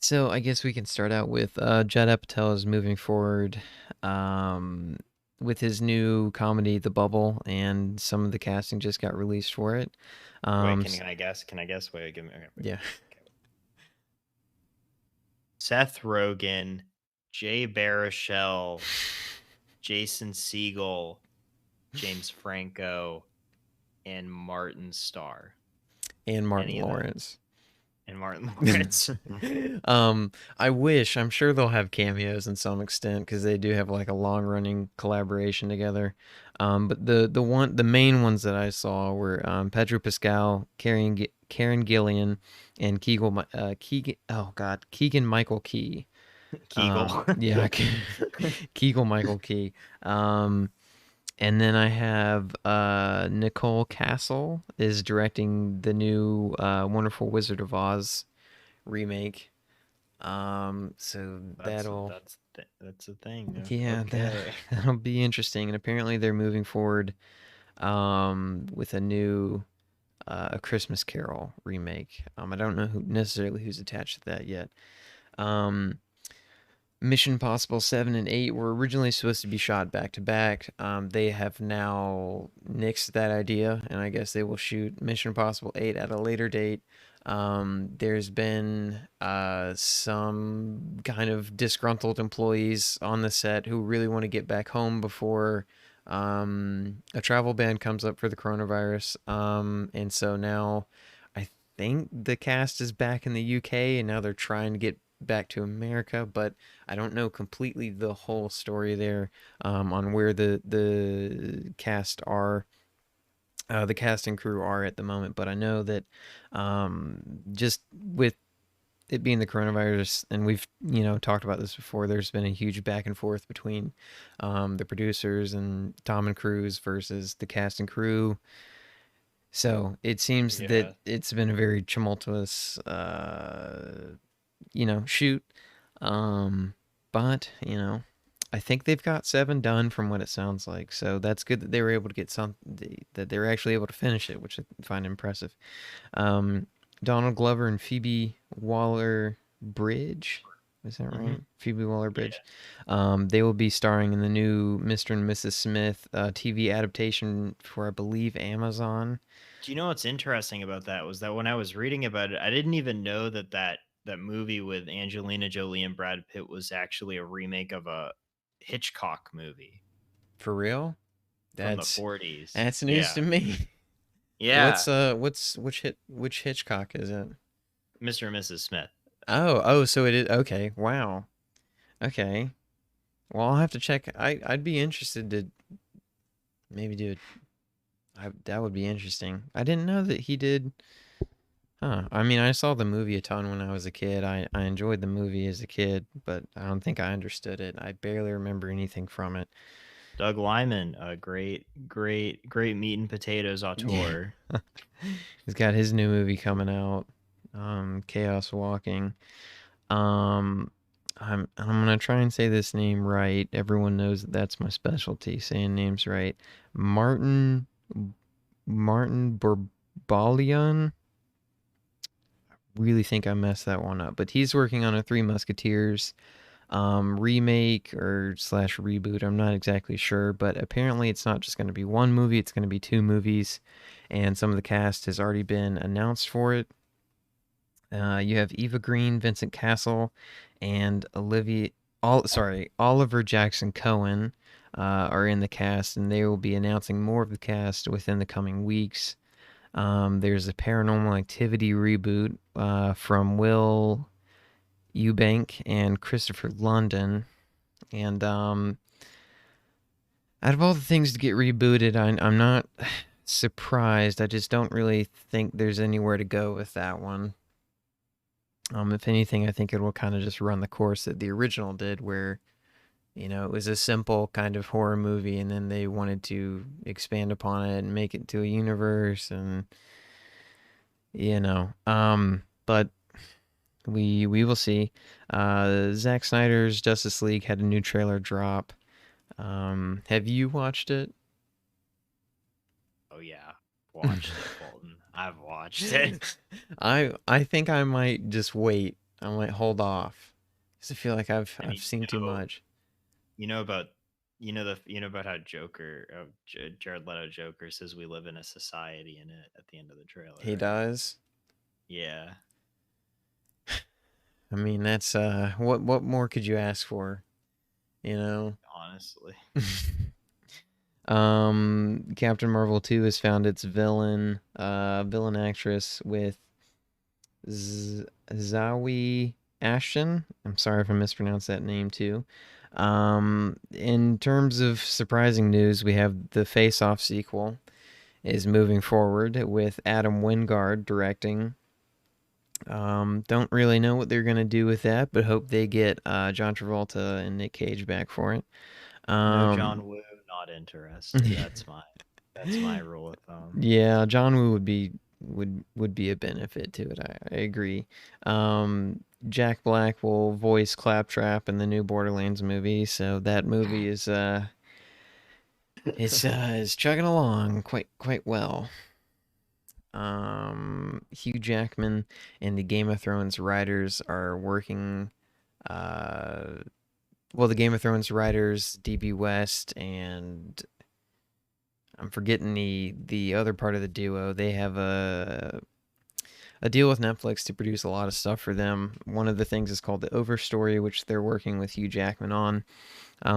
Speaker 2: so I guess we can start out with Judd Apatow is moving forward um with his new comedy The Bubble, and some of the casting just got released for it.
Speaker 3: Wait,
Speaker 2: Um
Speaker 3: can,
Speaker 2: s-
Speaker 3: can I guess? Can I guess? Wait, give me. Okay, wait.
Speaker 2: yeah.
Speaker 3: Okay. Seth Rogen, Jay Baruchel, Jason Segel, James Franco, and Martin Starr.
Speaker 2: And Martin
Speaker 3: Any of them?
Speaker 2: Lawrence.
Speaker 3: And Martin Lawrence.
Speaker 2: I wish. I'm sure they'll have cameos in some extent because they do have like a long running collaboration together. But the main ones that I saw were Pedro Pascal, Karen Gillian, and Keegan Michael Key.
Speaker 3: Kegel.
Speaker 2: Yeah, Keegan Michael Key. Um, and then I have Nicole Castle is directing the new Wonderful Wizard of Oz remake. So
Speaker 3: that's
Speaker 2: that'll,
Speaker 3: that's that's a thing.
Speaker 2: yeah,
Speaker 3: Okay.
Speaker 2: that'll be interesting. And apparently they're moving forward with a new A Christmas Carol remake. I don't know who's attached to that yet. Um, Mission Possible 7 and 8 were originally supposed to be shot back to back. They have now nixed that idea, and I guess they will shoot Mission Possible 8 at a later date. There's been some kind of disgruntled employees on the set who really want to get back home before a travel ban comes up for the coronavirus. And so now I think the cast is back in the UK, and now they're trying to get back to America, but I don't know completely the whole story there on where the the cast and crew are at the moment. But I know that just with it being the coronavirus, and we've talked about this before, there's been a huge back and forth between the producers and Tom and Cruise versus the cast and crew. So it seems that
Speaker 3: Yeah.
Speaker 2: it's been a very tumultuous shoot. Um, but, I think they've got 7 done from what it sounds like. So that's good that they were able to get that they were actually able to finish it, which I find impressive. Um, Donald Glover and Phoebe Waller-Bridge. Is that
Speaker 3: Hmm.
Speaker 2: right? Phoebe Waller-Bridge.
Speaker 3: Yeah.
Speaker 2: They will be starring in the new Mr. and Mrs. Smith TV adaptation for, I believe, Amazon.
Speaker 3: Do you know what's interesting about that was that when I was reading about it, I didn't even know that movie with Angelina Jolie and Brad Pitt was actually a remake of a Hitchcock movie
Speaker 2: For real?
Speaker 3: from the
Speaker 2: That's
Speaker 3: 40s.
Speaker 2: that's news
Speaker 3: Yeah.
Speaker 2: to me.
Speaker 3: Yeah.
Speaker 2: Which Hitchcock is it?
Speaker 3: Mr. and Mrs. Smith.
Speaker 2: Oh, so it is okay. Wow. Okay. Well, I'll have to check. I'd be interested to maybe do it. That would be interesting. I didn't know that he did. Huh. I mean, I saw the movie a ton when I was a kid. I enjoyed the movie as a kid, but I don't think I understood it. I barely remember anything from it.
Speaker 3: Doug Lyman, a great meat and potatoes
Speaker 2: Yeah.
Speaker 3: auteur.
Speaker 2: He's got his new movie coming out. Chaos Walking. Um, I'm gonna try and say this name right. Everyone knows that that's my specialty, saying names right. Martin Martin Burbalion. Really think I messed that one up, but he's working on a Three Musketeers remake or slash reboot. I'm not exactly sure, but apparently it's not just going to be one movie, it's going to be two movies, and some of the cast has already been announced for it. You have Eva Green, Vincent Castle, and Oliver Jackson Cohen are in the cast, and they will be announcing more of the cast within the coming weeks. There's a Paranormal Activity reboot from Will Eubank and Christopher London. And out of all the things to get rebooted, I'm not surprised. I just don't really think there's anywhere to go with that one. If anything, I think it will kind of just run the course that the original did, where it was a simple kind of horror movie, and then they wanted to expand upon it and make it to a universe, and but we will see. Zack Snyder's Justice League had a new trailer drop. Have you watched it?
Speaker 3: Oh yeah, watched it, Fulton. I've watched it.
Speaker 2: I think I might just wait. I might hold off because I feel like I've
Speaker 3: I mean,
Speaker 2: seen too much.
Speaker 3: you know about you know about how Joker, Jared Leto Joker says we live in a society in it at the end of the trailer.
Speaker 2: He
Speaker 3: right?
Speaker 2: does.
Speaker 3: Yeah.
Speaker 2: I mean, that's what more could you ask for?
Speaker 3: Honestly.
Speaker 2: Captain Marvel 2 has found its villain actress with Zawi Ashton. I'm sorry if I mispronounced that name too. In terms of surprising news, we have the Face Off sequel is moving forward with Adam Wingard directing. Don't really know what they're gonna do with that, but hope they get John Travolta and Nick Cage back for it.
Speaker 3: No John Woo, not interested. That's my rule of thumb.
Speaker 2: Yeah, John Woo would be a benefit to it. I agree. Jack Black will voice Claptrap in the new Borderlands movie, so that movie is chugging along quite well. Hugh Jackman and the Game of Thrones writers are working. Well, the Game of Thrones writers, DB West, and I'm forgetting the other part of the duo. They have a deal with Netflix to produce a lot of stuff for them. One of the things is called the Overstory, which they're working with Hugh Jackman on.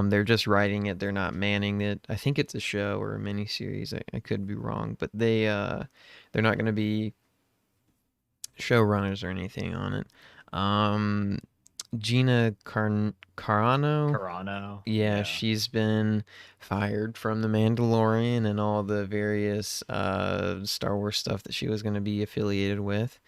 Speaker 2: They're just writing it. They're not manning it. I think it's a show or a miniseries. I could be wrong, but they're not going to be showrunners or anything on it. Gina Carano.
Speaker 3: Carano.
Speaker 2: Yeah, she's been fired from The Mandalorian and all the various Star Wars stuff that she was going to be affiliated with.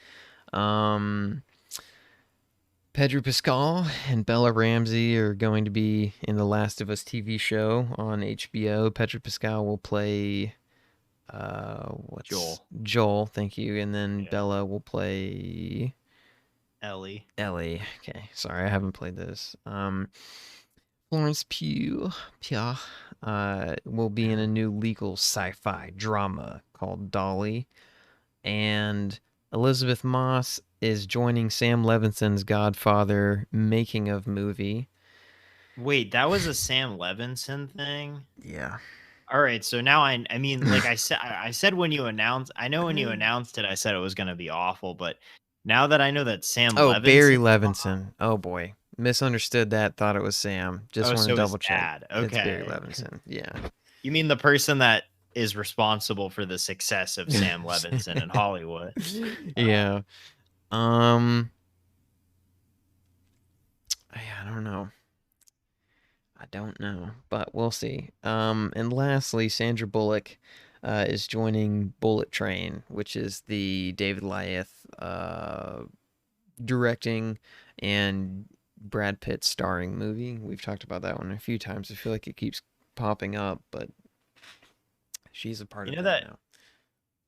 Speaker 2: Pedro Pascal and Bella Ramsey are going to be in the Last of Us TV show on HBO. Pedro Pascal will play Joel, thank you, and then Bella will play
Speaker 3: Ellie.
Speaker 2: Okay, sorry, I haven't played this. Florence Pugh will be in a new legal sci-fi drama called Dolly, and Elizabeth Moss is joining Sam Levinson's Godfather making of movie.
Speaker 3: Wait, that was a Sam Levinson thing?
Speaker 2: Yeah.
Speaker 3: All right, so now I mean, like I said when you announced, I know when you announced it, I said it was going to be awful, but now that I know that Sam Levinson,
Speaker 2: Barry Levinson. Oh boy, misunderstood that. Thought it was Sam. Just want to double check.
Speaker 3: Okay,
Speaker 2: it's Barry Levinson. Yeah.
Speaker 3: You mean the person that is responsible for the success of Sam Levinson in Hollywood?
Speaker 2: Yeah. I don't know. But we'll see. And lastly, Sandra Bullock is joining Bullet Train, which is the David Lyeth directing and Brad Pitt starring movie. We've talked about that one a few times. I feel like it keeps popping up, but she's a part of that now.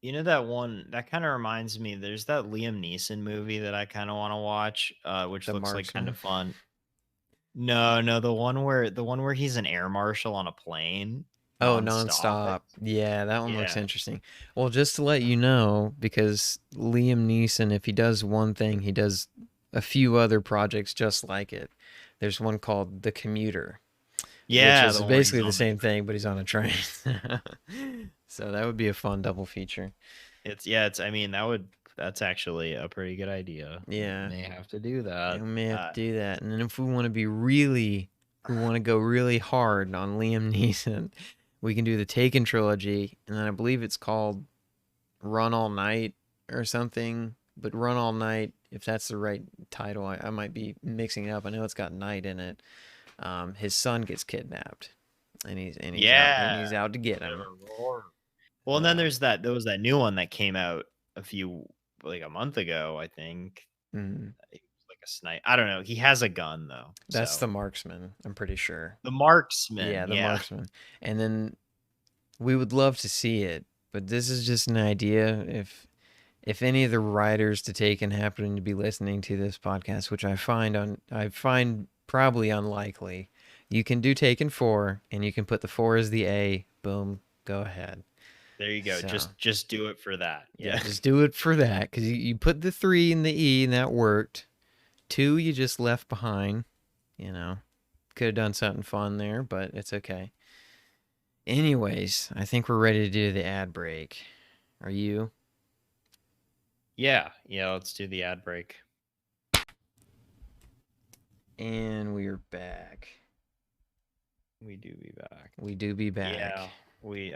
Speaker 3: You know that one that kind of reminds me. There's that Liam Neeson movie that I kind of want to watch, which
Speaker 2: The
Speaker 3: looks like kind of
Speaker 2: Marksman.
Speaker 3: fun. No, the one where he's an air marshal on a plane
Speaker 2: Oh,
Speaker 3: nonstop.
Speaker 2: nonstop. Yeah, that one looks
Speaker 3: Yeah,
Speaker 2: interesting. Well, just to let you know, because Liam Neeson, if he does one thing, he does a few other projects just like it. There's one called The Commuter, which
Speaker 3: yeah,
Speaker 2: is
Speaker 3: the one where he's
Speaker 2: basically the
Speaker 3: on the
Speaker 2: same
Speaker 3: train.
Speaker 2: thing, but he's on a train. So that would be a fun double feature.
Speaker 3: It's yeah, it's. I mean, that's actually a pretty good idea.
Speaker 2: Yeah,
Speaker 3: May have to do
Speaker 2: we
Speaker 3: that.
Speaker 2: may have to do that. And then if we want to be really, we want to go really hard on Liam Neeson, we can do the Taken trilogy, and then I believe it's called Run All Night or something. But Run All Night, if that's the right title, I might be mixing it up. I know it's got night in it. His son gets kidnapped, and
Speaker 3: Yeah.
Speaker 2: he's out to get him.
Speaker 3: Well, and then
Speaker 2: Uh,
Speaker 3: there was that new one that came out a few like a month ago, I think.
Speaker 2: mm,
Speaker 3: It was like a snipe. I don't know. He has a gun though,
Speaker 2: that's the
Speaker 3: so
Speaker 2: Marksman, I'm pretty sure.
Speaker 3: the marksman.
Speaker 2: Yeah, the
Speaker 3: Yeah,
Speaker 2: Marksman. And then we would love to see it, but this is just an idea. If any of the writers to Taken happen to be listening to this podcast, which I find probably unlikely, you can do Taken 4 and you can put the 4 as the A. Boom, go ahead.
Speaker 3: there you go.
Speaker 2: So,
Speaker 3: Just do it for that.
Speaker 2: yeah,
Speaker 3: Yeah.
Speaker 2: just do it for that cuz you put the 3 in the E and that worked. 2 you just left behind, you know. Could have done something fun there, but it's okay. Anyways, I think we're ready to do the ad break. Are you?
Speaker 3: Yeah, let's do the ad break.
Speaker 2: And we're back.
Speaker 3: We do be back.
Speaker 2: We do be back.
Speaker 3: Yeah.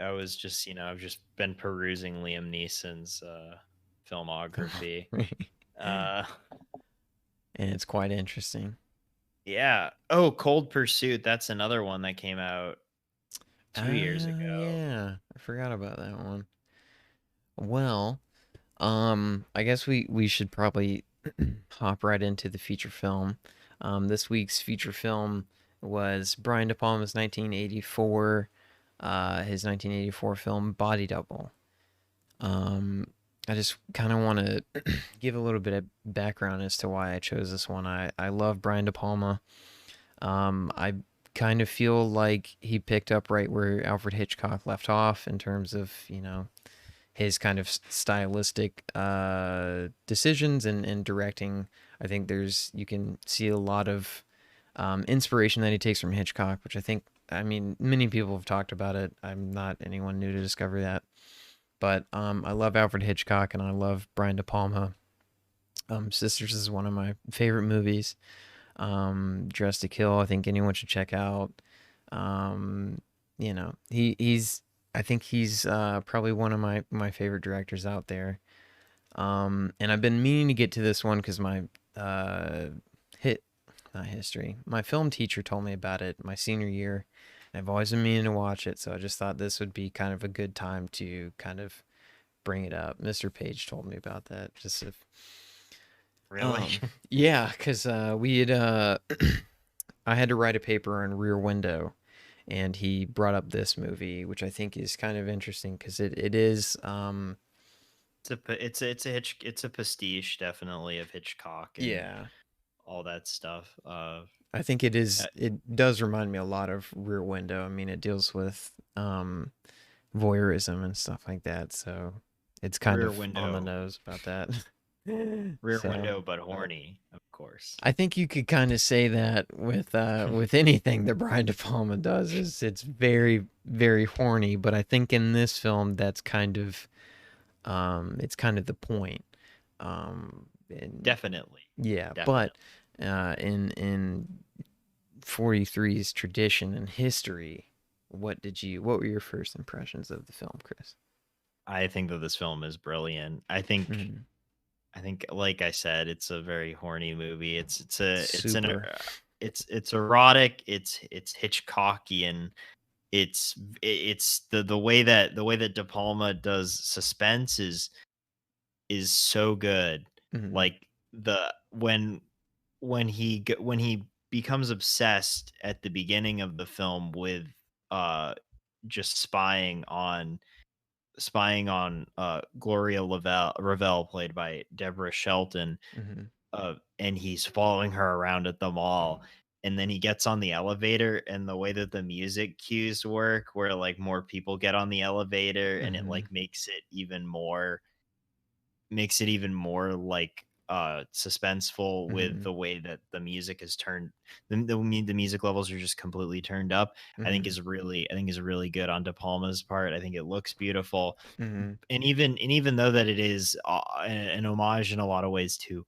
Speaker 3: I was just, I've just been perusing Liam Neeson's filmography. uh
Speaker 2: And it's quite interesting.
Speaker 3: Yeah. Oh, Cold Pursuit. That's another one that came out 2 years ago.
Speaker 2: Yeah, I forgot about that one. Well, I guess we should probably hop right into the feature film. This week's feature film was Brian De Palma's 1984, his 1984 film Body Double. I just kind of want to give a little bit of background as to why I chose this one. I love Brian De Palma. I kind of feel like he picked up right where Alfred Hitchcock left off in terms of, his kind of stylistic decisions and directing. I think you can see a lot of inspiration that he takes from Hitchcock, which I mean, many people have talked about it. I'm not anyone new to discover that. But I love Alfred Hitchcock and I love Brian De Palma. Sisters is one of my favorite movies. Dressed to Kill, I think anyone should check out. He's I think he's probably one of my favorite directors out there. And I've been meaning to get to this one because my hit not history. My film teacher told me about it my senior year. And I've always been meaning to watch it, so I just thought this would be kind of a good time to kind of bring it up. Mr. Page told me about that. Just if
Speaker 3: Really?
Speaker 2: yeah, because we had I had to write a paper on Rear Window, and he brought up this movie, which I think is kind of interesting because it is
Speaker 3: It's a pastiche definitely of Hitchcock and
Speaker 2: yeah.
Speaker 3: all that stuff.
Speaker 2: I think it does remind me a lot of Rear Window. I mean, it deals with voyeurism and stuff like that, so it's kind
Speaker 3: Rear
Speaker 2: of on the
Speaker 3: Window,
Speaker 2: nose about that.
Speaker 3: Rear
Speaker 2: So
Speaker 3: Window, but horny, of course.
Speaker 2: I think you could kind of say that with anything that Brian De Palma does is it's very very horny, but I think in this film that's kind of it's kind of the point. And
Speaker 3: Definitely,
Speaker 2: yeah,
Speaker 3: definitely.
Speaker 2: but in 43's tradition and history, what were your first impressions of the film, Chris?
Speaker 3: I think that this film is brilliant.
Speaker 2: Mm,
Speaker 3: I think, like I said, it's a very horny movie.
Speaker 2: super.
Speaker 3: It's erotic. It's Hitchcockian. It's the way that De Palma does suspense is so good.
Speaker 2: Mm,
Speaker 3: Like the when he becomes obsessed at the beginning of the film with uh just spying on spying on Gloria Lavelle, played by Deborah Shelton,
Speaker 2: Mm-hmm.
Speaker 3: and he's following her around at the mall. And then he gets on the elevator, and the way that the music cues work, where like more people get on the elevator, and it
Speaker 2: Mm-hmm.
Speaker 3: like makes it even more like suspenseful with
Speaker 2: Mm-hmm.
Speaker 3: the way that the music is turned. The music levels are just completely turned up.
Speaker 2: Mm-hmm.
Speaker 3: I think is really good on De Palma's part. I think it looks beautiful.
Speaker 2: Mm-hmm.
Speaker 3: And even though that it is an homage in a lot of ways to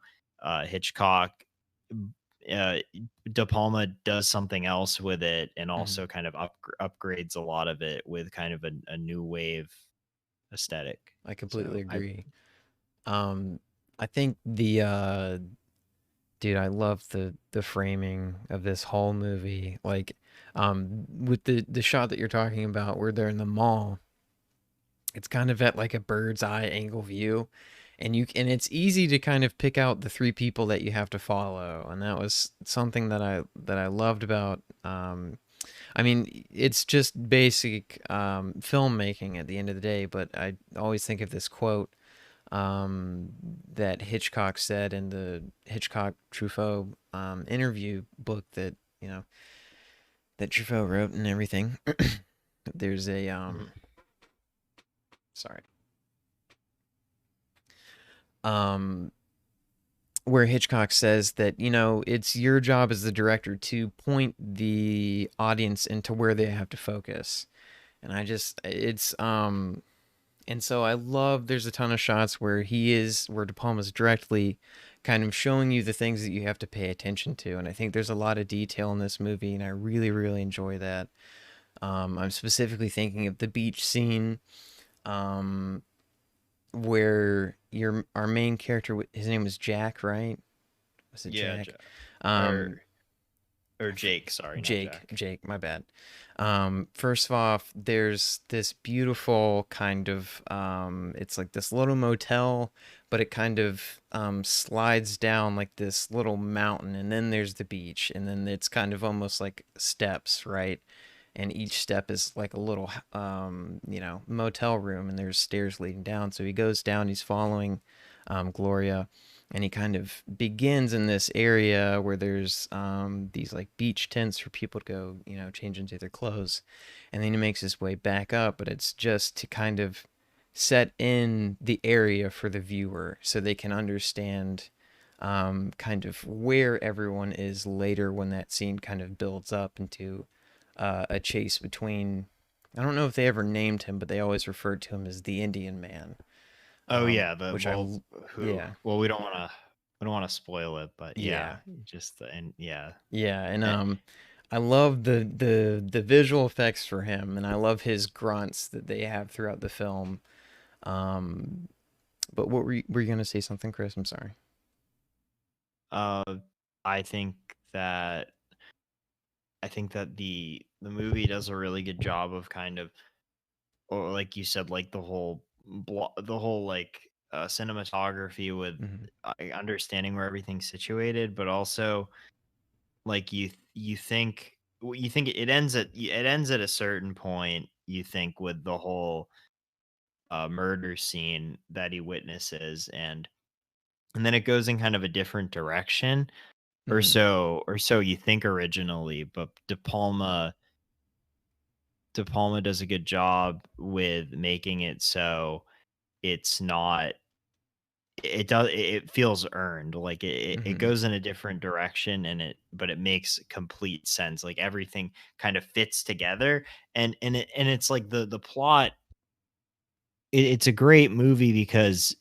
Speaker 3: Hitchcock, uh, De Palma does something else with it, and
Speaker 2: Mm-hmm.
Speaker 3: also kind of upgrades a lot of it with kind of a new wave aesthetic.
Speaker 2: I completely
Speaker 3: So I
Speaker 2: agree. Um, I think the dude, I love the framing of this whole movie. Like, with the shot that you're talking about, where they're in the mall, it's kind of at like a bird's eye angle view, and it's easy to kind of pick out the three people that you have to follow, and that was something that I loved about. I mean, it's just basic filmmaking at the end of the day, but I always think of this quote that Hitchcock said in the Hitchcock Truffaut interview book that that Truffaut wrote and everything. There's a
Speaker 3: Mhm.
Speaker 2: sorry um where Hitchcock says that it's your job as the director to point the audience into where they have to focus, and I just it's and so I love there's a ton of shots where De Palma's directly kind of showing you the things that you have to pay attention to. And I think there's a lot of detail in this movie, and I really, really enjoy that. I'm specifically thinking of the beach scene, um, where our main character, his name was Jack, right? Was it
Speaker 3: Yeah,
Speaker 2: Jack?
Speaker 3: or
Speaker 2: Um,
Speaker 3: or Jake, sorry, not
Speaker 2: Jake,
Speaker 3: Jack.
Speaker 2: Jake, my bad. First off, there's this beautiful kind of, it's like this little motel, but it kind of slides down like this little mountain, and then there's the beach, and then it's kind of almost like steps, right? And each step is like a little, motel room, and there's stairs leading down. So he goes down, he's following Gloria, and he kind of begins in this area where there's these like beach tents for people to go, change into their clothes, and then he makes his way back up. But it's just to kind of set in the area for the viewer so they can understand kind of where everyone is later when that scene kind of builds up into a chase between. I don't know if they ever named him, but they always referred to him as the Indian Man,
Speaker 3: Oh yeah,
Speaker 2: which I, yeah,
Speaker 3: well, we don't want to spoil it, but yeah,
Speaker 2: yeah.
Speaker 3: just and yeah.
Speaker 2: Yeah, and
Speaker 3: Eh,
Speaker 2: I love the visual effects for him, and I love his grunts that they have throughout the film. Um, but what were you gonna say something, Chris? I'm sorry.
Speaker 3: Uh, I think that the movie does a really good job of kind of, or like you said, like the whole like cinematography with
Speaker 2: Hmm.
Speaker 3: understanding where everything's situated, but also like you think it ends at a certain point. You think with the whole murder scene that he witnesses, and then it goes in kind of a different direction,
Speaker 2: Hmm.
Speaker 3: or so you think originally. But De Palma does a good job with making it so it's not it feels earned, like it
Speaker 2: Hmm.
Speaker 3: goes in a different direction, but it makes complete sense, like everything kind of fits together. And it's like the plot, it's a great movie because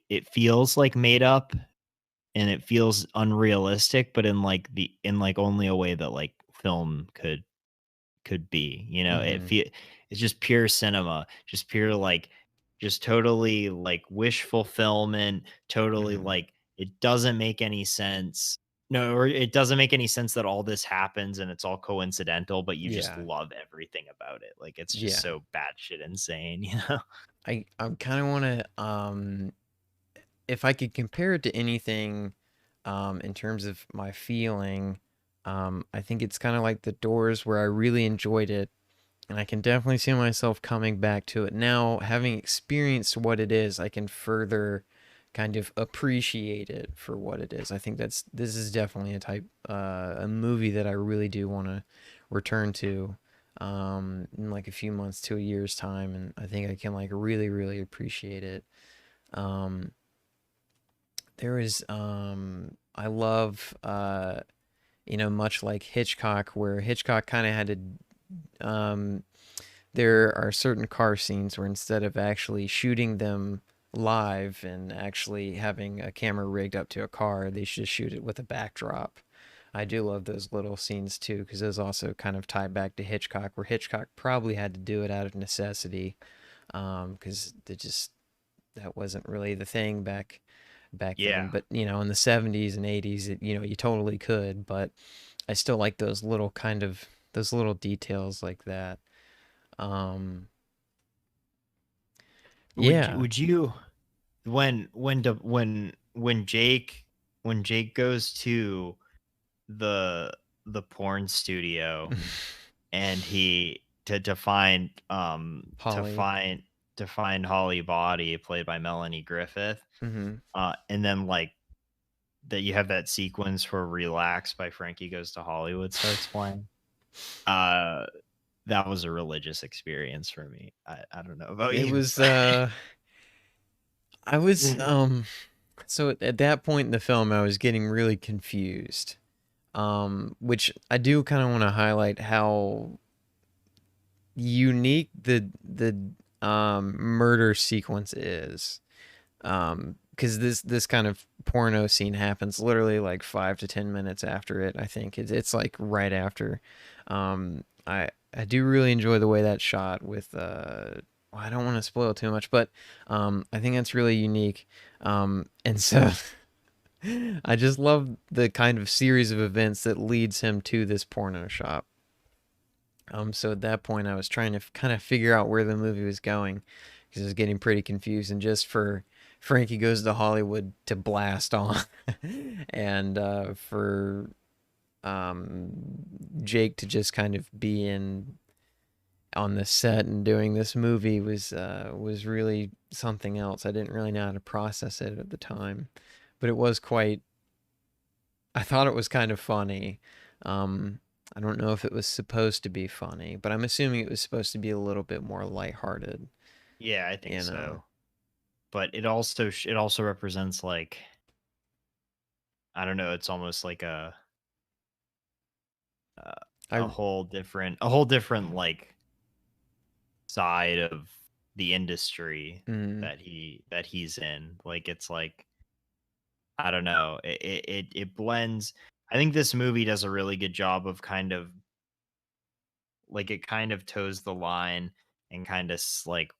Speaker 3: it feels like made up, and it feels unrealistic, but in like only a way that like film could be,
Speaker 2: Hmm.
Speaker 3: it's just pure cinema, just pure like, just totally like wish fulfillment, totally
Speaker 2: Hmm.
Speaker 3: like it doesn't make any sense. No, or it doesn't make any sense that all this happens and it's all coincidental, but you just
Speaker 2: Yeah,
Speaker 3: love everything about it. Like it's just
Speaker 2: yeah.
Speaker 3: so batshit insane, you know?
Speaker 2: I kind of want to if I could compare it to anything, in terms of my feeling, I think it's kind of like The Doors, where I really enjoyed it, And I can definitely see myself coming back to it now, having experienced what it is. I can further kind of appreciate it for what it is. I think this is definitely a movie that I really do want to return to in like a few months to a year's time, and I think I can like really appreciate it. Um, there is I love much like Hitchcock, where Hitchcock kind of had to there are certain car scenes where instead of actually shooting them live and actually having a camera rigged up to a car, they should just shoot it with a backdrop. I do love those little scenes too, because those also kind of tie back to Hitchcock, where Hitchcock probably had to do it out of necessity, because that wasn't really the thing back then.
Speaker 3: Yeah.
Speaker 2: But in the 70s and 80s, you totally could. But I still like those little details like that. Um, yeah.
Speaker 3: Would you when Jake goes to the porn studio and he to find
Speaker 2: Holly.
Speaker 3: to find Holly Body played by Melanie Griffith,
Speaker 2: Hmm.
Speaker 3: and then like that you have that sequence where Relax by Frankie Goes to Hollywood starts playing. uh that was a religious experience for me. I don't know about
Speaker 2: It
Speaker 3: you.
Speaker 2: was I was so at that point in the film I was getting really confused. Which I do kind of want to highlight how unique the murder sequence is. Because this kind of porno scene happens literally like 5 to 10 minutes after it. I think it's like right after. I do really enjoy the way that's shot with well, I don't want to spoil too much, but I think that's really unique. And so I just love the kind of series of events that leads him to this porno shop. So at that point, I was trying to kind of figure out where the movie was going because I was getting pretty confused. And just for Frankie Goes to Hollywood to blast on, and for um, Jake to just kind of be in on the set and doing this movie was really something else. I didn't really know how to process it at the time, but it was quite. I thought it was kind of funny. Um, I don't know if it was supposed to be funny, but I'm assuming it was supposed to be a little bit more lighthearted.
Speaker 3: Yeah, I think
Speaker 2: You know,
Speaker 3: so. But it also represents like, I don't know, it's almost like uh,
Speaker 2: I
Speaker 3: a whole different like side of the industry
Speaker 2: mm,
Speaker 3: that he's in. Like it's like, I don't know, it blends. I think this movie does a really good job of kind of like, it kind of toes the line and kind of like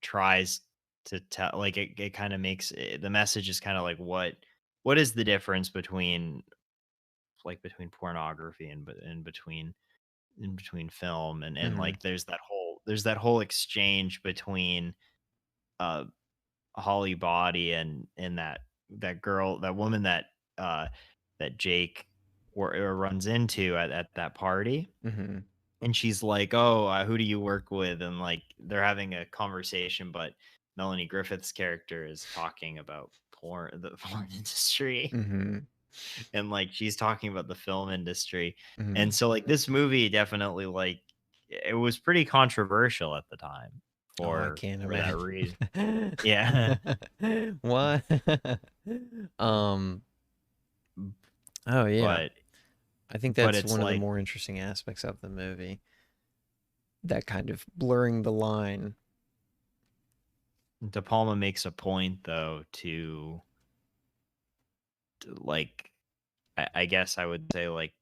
Speaker 3: tries to tell, like it kind of makes the message is kind of like what is the difference between like between pornography and between in between film, and
Speaker 2: mm,
Speaker 3: like there's that whole exchange between uh Holly Body and that girl, that woman that uh that Jake or runs into at that party.
Speaker 2: mm,
Speaker 3: And she's like, "Oh, who do you work with?" And like they're having a conversation, but Melanie Griffith's character is talking about the porn industry,
Speaker 2: mm,
Speaker 3: and like she's talking about the film industry. And
Speaker 2: mm.
Speaker 3: so like this movie definitely like it was pretty controversial at the time
Speaker 2: Oh, I can't
Speaker 3: for that
Speaker 2: imagine.
Speaker 3: reason. Yeah.
Speaker 2: What? um. Oh yeah,
Speaker 3: but
Speaker 2: I think
Speaker 3: but
Speaker 2: that's
Speaker 3: it's
Speaker 2: one of the
Speaker 3: like
Speaker 2: more interesting aspects of the movie. That kind of blurring the line.
Speaker 3: De Palma makes a point though to like I guess I would say like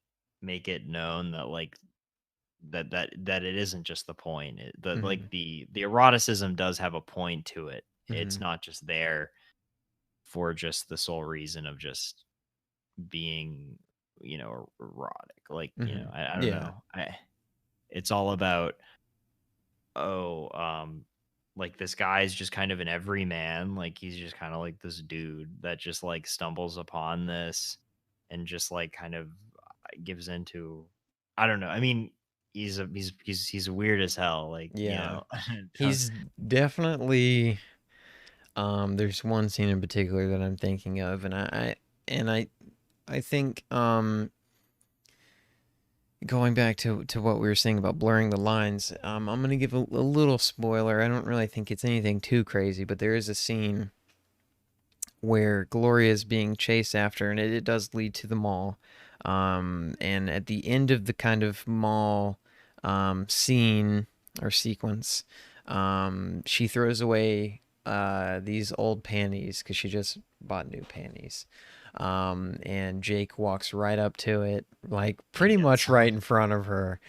Speaker 3: make it known that like that it isn't just the point. The
Speaker 2: Hmm.
Speaker 3: like the eroticism does have a point to it. It's
Speaker 2: Hmm.
Speaker 3: not just there for just the sole reason of just being, erotic. Like,
Speaker 2: Hmm.
Speaker 3: I don't
Speaker 2: Yeah.
Speaker 3: know. It's all about, oh, like this guy's just kind of an everyman. Like he's just kind of like this dude that just like stumbles upon this and just like kind of gives into, I don't know. I mean, he's weird as hell. Like,
Speaker 2: Yeah.
Speaker 3: don't-
Speaker 2: He's definitely there's one scene in particular that I'm thinking of, and I think going back to what we were saying about blurring the lines, I'm gonna give a little spoiler. I don't really think it's anything too crazy, but there is a scene where Gloria is being chased after, and it does lead to the mall. And at the end of the kind of mall scene or sequence, she throws away these old panties because she just bought new panties. And Jake walks right up to it, like
Speaker 3: and
Speaker 2: pretty
Speaker 3: gets
Speaker 2: much right in front of her,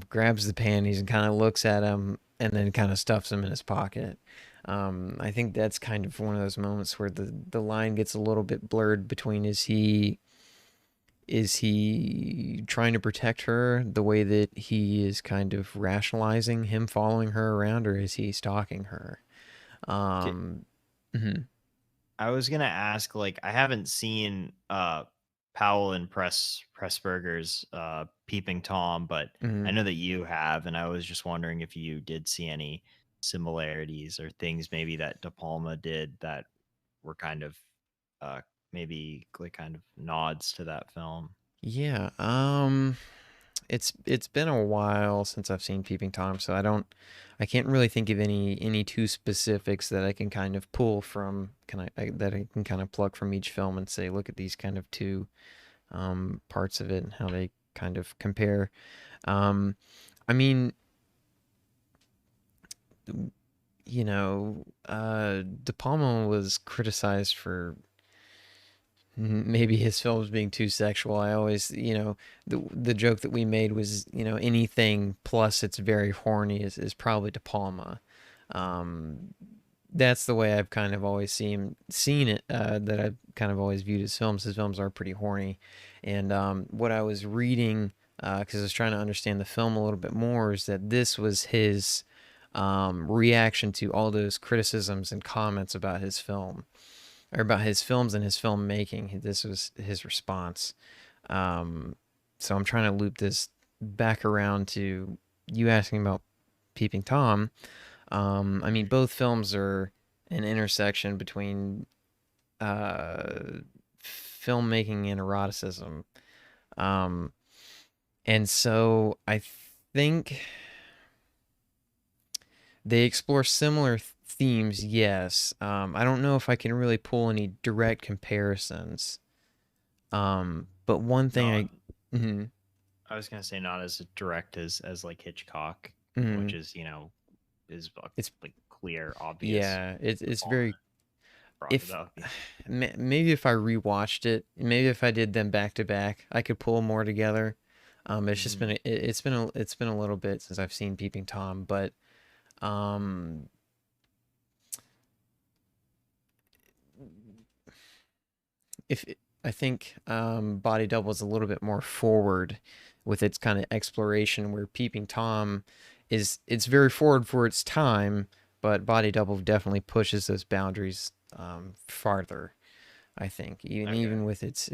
Speaker 2: grabs the panties and kind of looks at him, and then kind of stuffs them in his pocket. I think that's kind of one of those moments where the line gets a little bit blurred between is he trying to protect her the way that he is kind of rationalizing him following her around, or is he stalking her?
Speaker 3: K-
Speaker 2: Um, mhm,
Speaker 3: I was gonna ask, like, I haven't seen Powell and Pressburger's Peeping Tom, but I
Speaker 2: mhm.
Speaker 3: know that you have, and I was just wondering if you did see any similarities or things maybe that De Palma did that were kind of uh maybe like kind of nods to that film.
Speaker 2: Yeah. It's been a while since I've seen Peeping Tom, so I can't really think of any two specifics that I can kind of pull from, that I can kind of pluck from each film and say, look at these kind of two parts of it and how they kind of compare. Um, I mean, De Palma was criticized for maybe his films being too sexual. I always, the joke that we made was, anything plus it's very horny is probably De Palma. Um, that's the way I've kind of always seen it. That I've kind of always viewed his films. His films are pretty horny, and what I was reading, because I was trying to understand the film a little bit more, is that this was his reaction to all those criticisms and comments about his film, or about his films and his filmmaking. This was his response. Um, so I'm trying to loop this back around to you asking about Peeping Tom. I mean, both films are an intersection between uh, filmmaking and eroticism. Um, and so I think they explore similar themes, yes. I don't know if I can really pull any direct comparisons. But one thing
Speaker 3: No,
Speaker 2: mhm,
Speaker 3: I was gonna say not as direct as like Hitchcock, which
Speaker 2: mhm.
Speaker 3: is is
Speaker 2: It's
Speaker 3: like clear, obvious.
Speaker 2: yeah,
Speaker 3: De
Speaker 2: it's
Speaker 3: Palma
Speaker 2: very
Speaker 3: brought it
Speaker 2: if
Speaker 3: up.
Speaker 2: maybe if I rewatched it, maybe if I did them back to back, I could pull more together. It's just
Speaker 3: Hmm.
Speaker 2: been it's been a little bit since I've seen Peeping Tom, but um, if I think Body Double is a little bit more forward with its kind of exploration, where Peeping Tom it's very forward for its time, but Body Double definitely pushes those boundaries farther. I think
Speaker 3: Okay.
Speaker 2: even with its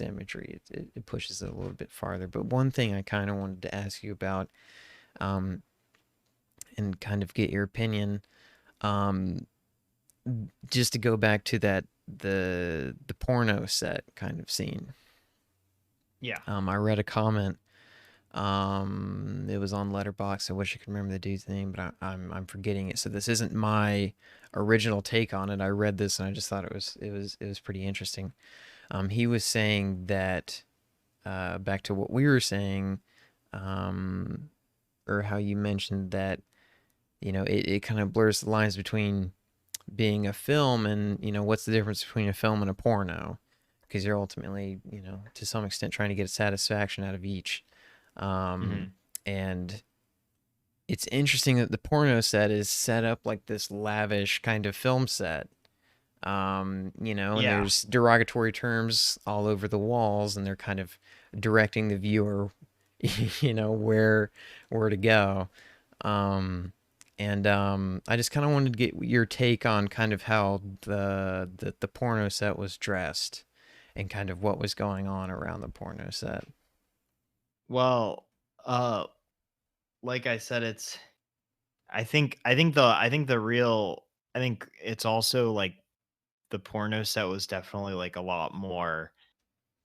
Speaker 2: imagery, it pushes it a little bit farther. But one thing I kind of wanted to ask you about, um, and kind of get your opinion, um, just to go back to that the porno set kind of scene.
Speaker 3: Yeah.
Speaker 2: I read a comment. It was on Letterbox. I wish I could remember the dude's name, but I'm forgetting it. So this isn't my original take on it. I read this and I just thought it was pretty interesting. He was saying that, back to what we were saying, um, or how you mentioned that, it kind of blurs the lines between being a film and, what's the difference between a film and a porno? Because you're ultimately, to some extent trying to get a satisfaction out of each. Um,
Speaker 3: Hmm.
Speaker 2: and it's interesting that the porno set is set up like this lavish kind of film set. And
Speaker 3: Yeah.
Speaker 2: there's derogatory terms all over the walls, and they're kind of directing the viewer, where to go. Um, and I just kind of wanted to get your take on kind of how the porno set was dressed, and kind of what was going on around the porno set.
Speaker 3: Well, uh, like I said, I think it's also like the porno set was definitely like a lot more,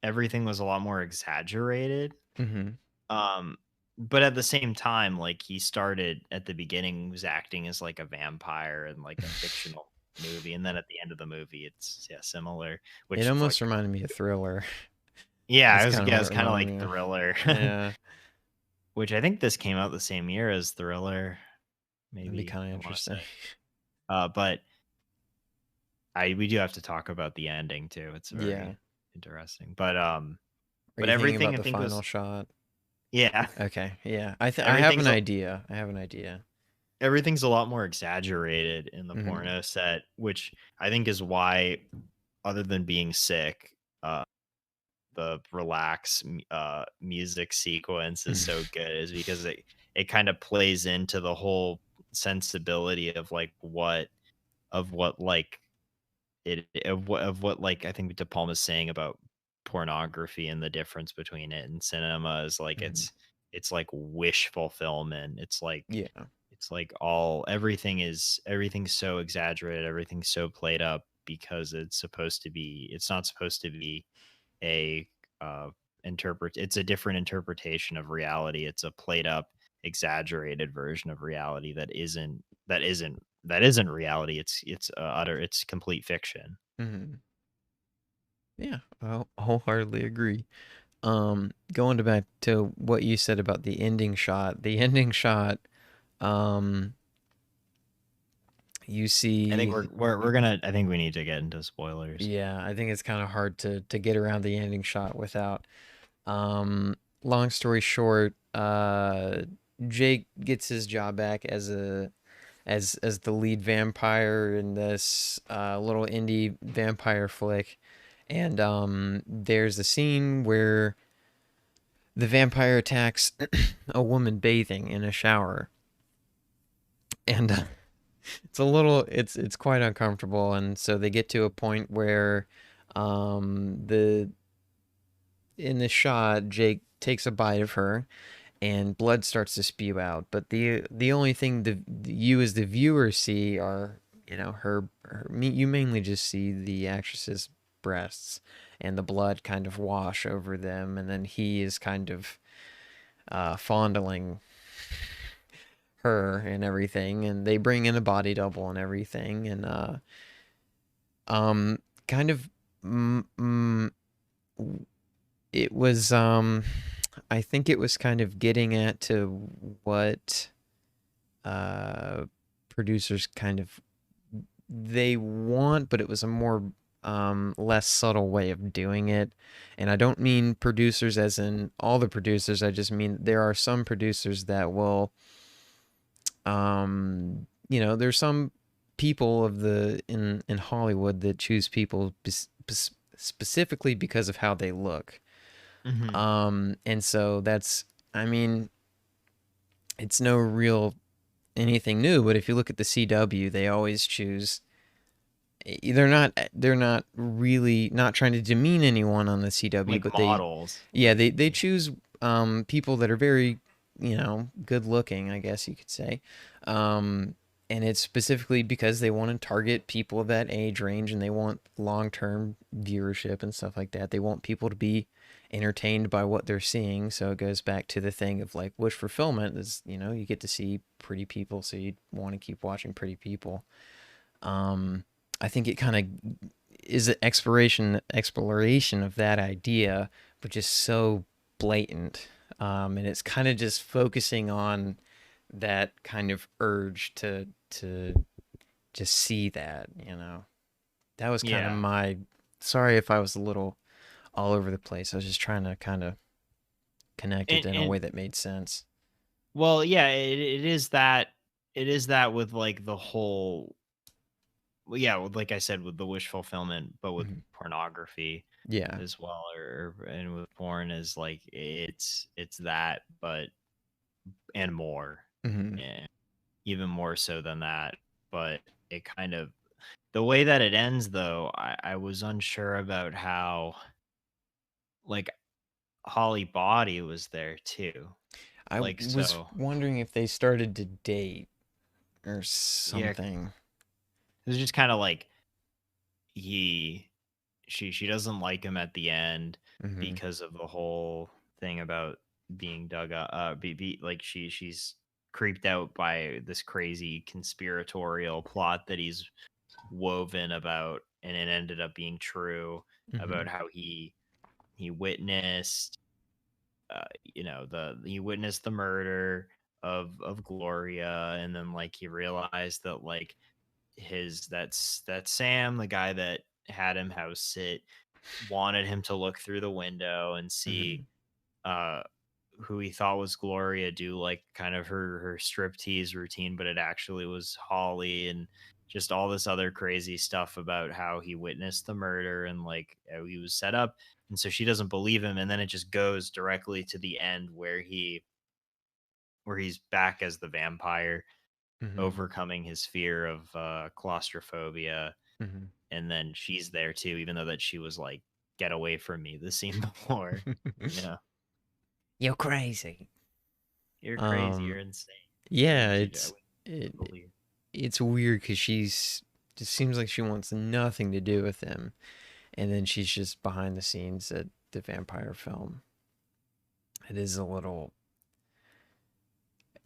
Speaker 3: everything was a lot more exaggerated.
Speaker 2: Mhm.
Speaker 3: Um, but at the same time, like he started at the beginning was acting as like a vampire in like a fictional movie, and then at the end of the movie, it's similar,
Speaker 2: It
Speaker 3: which is like
Speaker 2: almost reminded me of Thriller.
Speaker 3: yeah,
Speaker 2: That's kinda
Speaker 3: it
Speaker 2: what
Speaker 3: was
Speaker 2: it
Speaker 3: kind of
Speaker 2: reminded
Speaker 3: like
Speaker 2: me of.
Speaker 3: Thriller,
Speaker 2: Yeah,
Speaker 3: which I think this came out the same year as Thriller,
Speaker 2: that'd be
Speaker 3: maybe
Speaker 2: kinda
Speaker 3: I want to
Speaker 2: interesting.
Speaker 3: say. But I we do have to talk about the ending too. It's
Speaker 2: Yeah.
Speaker 3: very interesting.
Speaker 2: Are
Speaker 3: But
Speaker 2: you thinking
Speaker 3: everything
Speaker 2: about
Speaker 3: I
Speaker 2: the
Speaker 3: think
Speaker 2: final
Speaker 3: was
Speaker 2: shot?
Speaker 3: yeah,
Speaker 2: Okay, yeah. I have an
Speaker 3: everything's a
Speaker 2: idea. I have an idea.
Speaker 3: everything's a lot more exaggerated in the
Speaker 2: Mhm.
Speaker 3: porno set, which I think is why, other than being sick, uh, the music sequence is so good, is because it kind of plays into the whole sensibility of like what like of what like I think De Palma's saying about pornography and the difference between it and cinema is like
Speaker 2: Mhm.
Speaker 3: it's like wish fulfillment.
Speaker 2: Yeah.
Speaker 3: It's like everything's so exaggerated, everything's so played up because it's not supposed to be a it's a different interpretation of reality. It's a played up, exaggerated version of reality that isn't reality. It's complete fiction.
Speaker 2: Mhm. Yeah, I wholeheartedly agree. Going to back to what you said about the ending shot. The ending shot, um, you
Speaker 3: I think
Speaker 2: see,
Speaker 3: we're gonna I think we need to get into spoilers.
Speaker 2: yeah, I think it's kind of hard to get around the ending shot without. Um, Long story short, Jake gets his job back as the lead vampire in this little indie vampire flick, and there's a scene where the vampire attacks a woman bathing in a shower, and it's quite uncomfortable, and so they get to a point where the in the shot Jake takes a bite of her and blood starts to spew out, but the only thing you as the viewer see are, you mainly just see the actress's breasts and the blood kind of wash over them, and then he is kind of fondling her and everything, and they bring in a body double and everything, and um kind of mm, mm, it was I think it was kind of getting at to what uh producers kind of they want, but it was a more less subtle way of doing it. And I don't mean producers as in all the producers, I just mean there are some producers that will there's some people of the in Hollywood that choose people specifically because of how they look.
Speaker 3: Hmm.
Speaker 2: And so that's, I mean, it's no real anything new, but if you look at the CW, they always choose, they're not really not trying to demean anyone on the CW,
Speaker 3: Like
Speaker 2: but they,
Speaker 3: models,
Speaker 2: yeah,
Speaker 3: like
Speaker 2: they choose people that are very, good looking, I guess you could say. Um and it's specifically because they want to target people of that age range, and they want long-term viewership and stuff like that. They want people to be entertained by what they're seeing. So it goes back to the thing of like wish fulfillment is, you get to see pretty people, so you want to keep watching pretty people. um I think it kind of is an exploration of that idea, but just so blatant. And it's kind of just focusing on that kind of urge to just see that. That was kind of
Speaker 3: yeah.
Speaker 2: my. Sorry if I was a little all over the place. I was just trying to kind of connect it in a way
Speaker 3: And
Speaker 2: that made sense.
Speaker 3: well, yeah, it is that with like the whole, well, yeah, with, like I said, with the wish fulfillment, but with
Speaker 2: Mhm.
Speaker 3: pornography
Speaker 2: Yeah.
Speaker 3: as well, and with porn is like it's that, but and more,
Speaker 2: Hmm.
Speaker 3: and even more so than that. But it kind of, the way that it ends, though, I was unsure about how, like, Holly Body was there too.
Speaker 2: I
Speaker 3: Like,
Speaker 2: was
Speaker 3: so
Speaker 2: wondering if they started to date or
Speaker 3: yeah,
Speaker 2: something.
Speaker 3: it was just kind of like he she doesn't like him at the end
Speaker 2: Mm-hmm.
Speaker 3: because of the whole thing about being dug up. Like she's creeped out by this crazy conspiratorial plot that he's woven about, and it ended up being true
Speaker 2: Mm-hmm.
Speaker 3: about how he witnessed, he witnessed the murder of Gloria, and then like he realized that like that Sam, the guy that had him house sit, wanted him to look through the window and
Speaker 2: Mm-hmm.
Speaker 3: see uh who he thought was Gloria do like kind of her striptease routine, but it actually was Holly, and just all this other crazy stuff about how he witnessed the murder and like how he was set up. And so she doesn't believe him, and then it just goes directly to the end where he's back as the vampire,
Speaker 2: Mm-hmm.
Speaker 3: overcoming his fear of claustrophobia. And then she's there too, even though that she was like, "Get away from me," the scene before.
Speaker 2: Mm-hmm.
Speaker 3: You know,
Speaker 2: You're crazy.
Speaker 3: you're crazy,
Speaker 2: Um,
Speaker 3: you're insane.
Speaker 2: yeah,
Speaker 3: Things I
Speaker 2: it's
Speaker 3: wouldn't
Speaker 2: it
Speaker 3: believe.
Speaker 2: it's weird because she's just seems like she wants nothing to do with him, and then she's just behind the scenes at the vampire film. It is a little.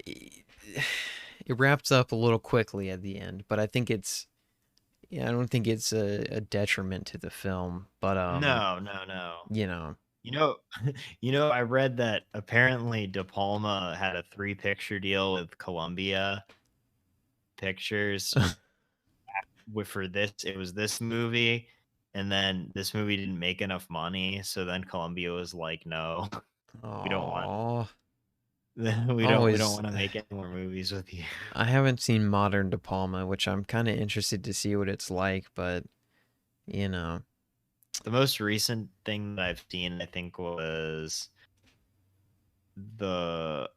Speaker 2: It, it wraps up a little quickly at the end, but I think it's. Yeah, I don't think it's a detriment to the film, but
Speaker 3: No, no, no.
Speaker 2: you know.
Speaker 3: You know, I read that apparently De Palma had a 3 picture deal with Columbia Pictures for this. It was this movie, and then this movie didn't make enough money, so then Columbia was like, "No, we don't want
Speaker 2: Oh,
Speaker 3: we don't
Speaker 2: always.
Speaker 3: want to make any more movies with you."
Speaker 2: I haven't seen Modern De Palma, which I'm kind of interested to see what it's like, but you know.
Speaker 3: The most recent thing that I've seen, I think, was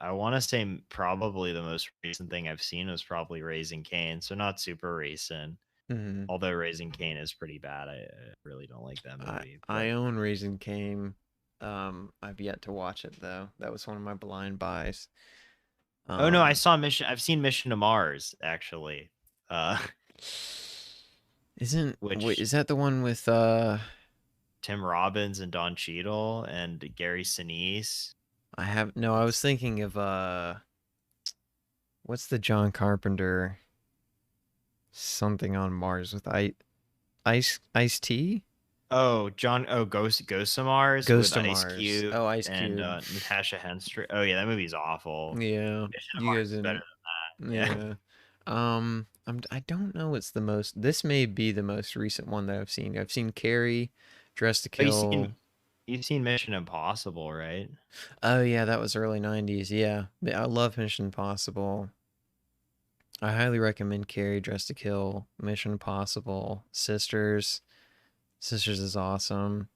Speaker 3: I want to say probably the most recent thing I've seen was probably Raising Cain, so not super recent.
Speaker 2: Mhm.
Speaker 3: Although Raising Cain is pretty bad, I really don't like that
Speaker 2: I
Speaker 3: movie.
Speaker 2: I
Speaker 3: But
Speaker 2: own Raising Cain. I've yet to watch it though. That was one of my blind buys.
Speaker 3: oh no,
Speaker 2: Um,
Speaker 3: I've seen Mission to Mars actually, uh,
Speaker 2: isn't wait,
Speaker 3: which
Speaker 2: is that the one with
Speaker 3: Tim Robbins and Don Cheadle and Gary Sinise.
Speaker 2: I have no, I was
Speaker 3: It's
Speaker 2: thinking of what's the John Carpenter something on Mars with Ice T?
Speaker 3: Ghost of Mars with
Speaker 2: Ghost of
Speaker 3: Ice
Speaker 2: Mars.
Speaker 3: Cube
Speaker 2: Oh, Ice
Speaker 3: and
Speaker 2: Cube.
Speaker 3: Natasha Henstridge. Oh yeah, that movie's awful.
Speaker 2: Yeah.
Speaker 3: Mission to
Speaker 2: You
Speaker 3: Mars
Speaker 2: guys
Speaker 3: is better
Speaker 2: didn't.
Speaker 3: than that. Yeah.
Speaker 2: Yeah. I don't know what's the most. This may be the most recent one that I've seen. I've seen Carrie, Dress to
Speaker 3: Oh,
Speaker 2: Kill.
Speaker 3: you've seen Mission Impossible, right?
Speaker 2: Oh yeah, that was early 90s. Yeah. I love Mission Impossible. I highly recommend Carrie, Dress to Kill, Mission Impossible, Sisters. Sisters is awesome.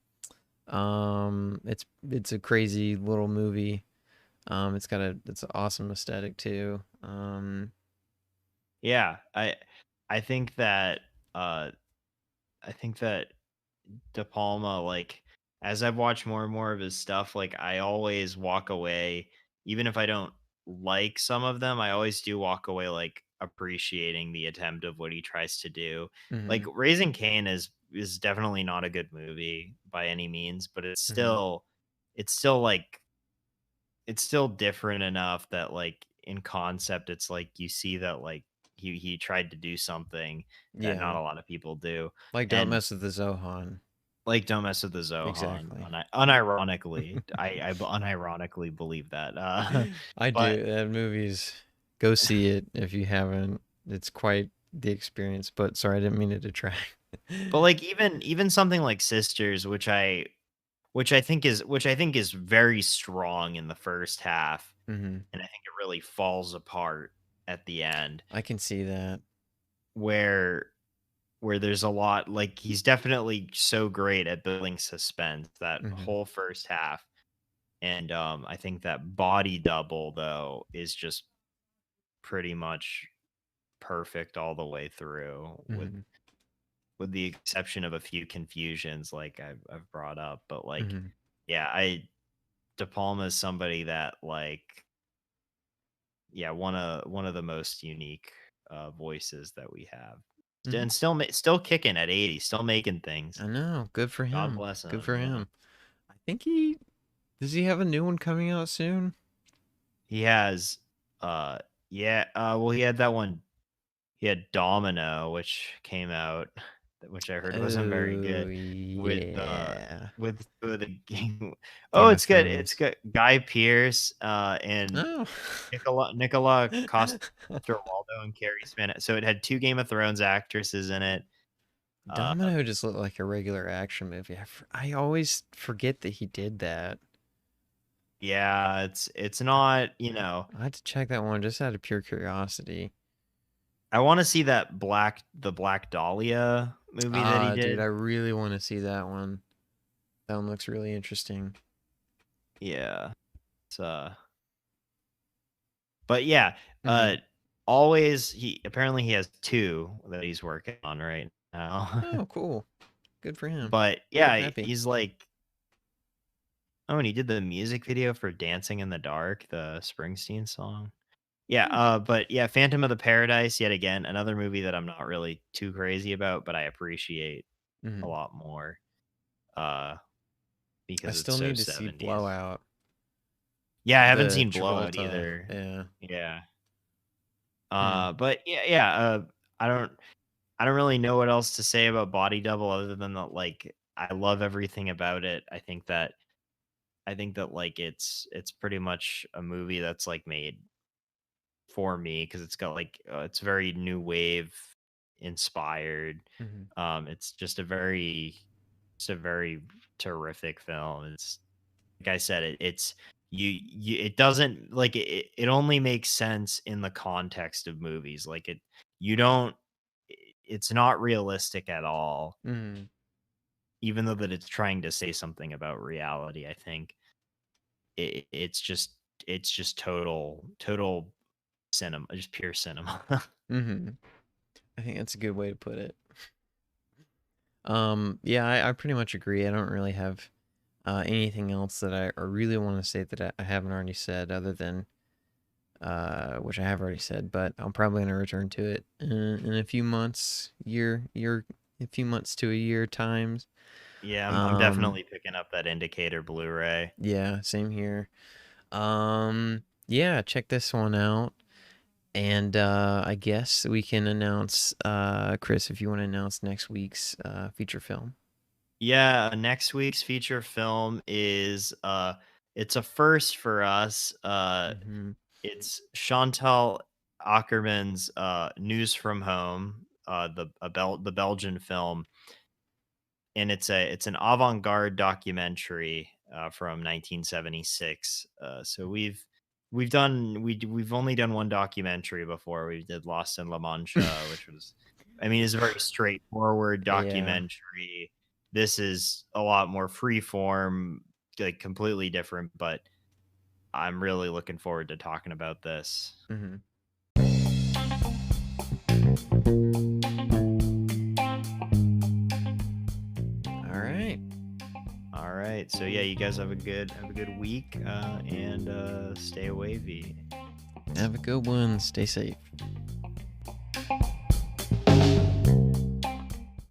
Speaker 2: It's a crazy little movie. It's an awesome aesthetic too.
Speaker 3: Yeah, I think that uh I think that De Palma, like, as I've watched more and more of his stuff, like I always walk away, even if I don't like some of them, I always do walk away like appreciating the attempt of what he tries to do. Like
Speaker 2: Mhm.
Speaker 3: Raising Cain is definitely not a good movie by any means, but
Speaker 2: Mhm.
Speaker 3: it's still like it's still different enough that like in concept it's like you see that like he tried to do something that not
Speaker 2: Yeah.
Speaker 3: a lot of people do.
Speaker 2: Like Don't
Speaker 3: And
Speaker 2: Mess with the Zohan.
Speaker 3: like don't mess with the Zohan.
Speaker 2: Exactly.
Speaker 3: Unironically, I unironically believe that.
Speaker 2: I
Speaker 3: But
Speaker 2: do. That movie's go see it if you haven't. It's quite the experience, but sorry, I didn't mean to detract.
Speaker 3: like even something like Sisters, which I think is very strong in the first half,
Speaker 2: Mhm.
Speaker 3: and I think it really falls apart at the end,
Speaker 2: I can see that.
Speaker 3: where there's a lot, like he's definitely so great at building suspense that
Speaker 2: Mhm.
Speaker 3: whole first half. And I think that Body Double though is just pretty much perfect all the way through,
Speaker 2: Mhm.
Speaker 3: with the exception of a few confusions like I've brought up. But like,
Speaker 2: Mhm.
Speaker 3: yeah, I De Palma is somebody that like yeah, one of the most unique voices that we have,
Speaker 2: Mhm.
Speaker 3: and still kicking at 80, still making things.
Speaker 2: I know. Good for
Speaker 3: God
Speaker 2: him.
Speaker 3: bless
Speaker 2: Good
Speaker 3: him.
Speaker 2: for
Speaker 3: Yeah,
Speaker 2: him. I think does he have a new one coming out soon?
Speaker 3: he has. Yeah. Well, he had that one. He had Domino, which came out, which I heard wasn't very
Speaker 2: Oh
Speaker 3: good.
Speaker 2: yeah.
Speaker 3: With the game. Oh,
Speaker 2: Game of
Speaker 3: it's good. It's
Speaker 2: Thrones.
Speaker 3: got Guy Pearce and
Speaker 2: Oh.
Speaker 3: Nicola Coster-Waldau and Carrie Span. So it had 2 Game of Thrones actresses in it. Uh,
Speaker 2: Domino just looked like a regular action movie. I always forget that he did that.
Speaker 3: yeah, it's not,
Speaker 2: I had to check that one just out of pure curiosity.
Speaker 3: I want to see the Black Dahlia movie that he
Speaker 2: Ah, dude,
Speaker 3: did.
Speaker 2: I really want to see that one. That one looks really interesting.
Speaker 3: Yeah. It's but yeah,
Speaker 2: Mhm.
Speaker 3: always he has 2 that he's working on right now.
Speaker 2: Oh, cool. Good for him.
Speaker 3: But yeah,
Speaker 2: Happy.
Speaker 3: he's like, oh, and he did the music video for Dancing in the Dark, the Springsteen song. Yeah,
Speaker 2: Hmm.
Speaker 3: but yeah, Phantom of the Paradise, yet again, another movie that I'm not really too crazy about, but I appreciate a
Speaker 2: Mhm.
Speaker 3: lot more, uh,
Speaker 2: I
Speaker 3: because it's
Speaker 2: still
Speaker 3: so
Speaker 2: need to see
Speaker 3: 70s.
Speaker 2: Blowout.
Speaker 3: Yeah, I haven't
Speaker 2: The
Speaker 3: seen Blowout
Speaker 2: Travolta.
Speaker 3: either.
Speaker 2: Yeah.
Speaker 3: Yeah.
Speaker 2: Hmm.
Speaker 3: But yeah, I don't I don't really know what else to say about Body Double other than that, like, I love everything about it. I think that like it's pretty much a movie that's like made for me because it's got like it's very new wave inspired.
Speaker 2: Hmm.
Speaker 3: It's just it's a very terrific film. It's like I said, it's it doesn't like it only makes sense in the context of movies. Like you don't it's not realistic at all,
Speaker 2: Hmm.
Speaker 3: even though that it's trying to say something about reality. I think it's just total cinema, just pure cinema.
Speaker 2: Hmm. I think that's a good way to put it. Yeah, I pretty much agree. I don't really have anything else that I really want to say that I haven't already said, other than which I have already said, but I'm probably gonna return to it in a few months, a few months to a year times.
Speaker 3: Yeah, I'm
Speaker 2: Um,
Speaker 3: definitely picking up that Indicator Blu-ray.
Speaker 2: yeah, same here. Yeah, check this one out. And I guess we can announce, Chris, if you want to announce next week's feature film.
Speaker 3: Yeah, next week's feature film is it's a first for us.
Speaker 2: Hmm.
Speaker 3: It's Chantal Ackerman's News from Home, the Belgian film, and it's an avant-garde documentary from 1976. So we've only done one documentary before. We did Lost in La Mancha, which was, I mean, it's a very straightforward
Speaker 2: Yeah.
Speaker 3: documentary. This is a lot more free form, like completely different, but I'm really looking forward to talking about this.
Speaker 2: Hmm. All right.
Speaker 3: All right. So yeah, you guys have a good week and stay wavy.
Speaker 2: Have a good one. Stay safe.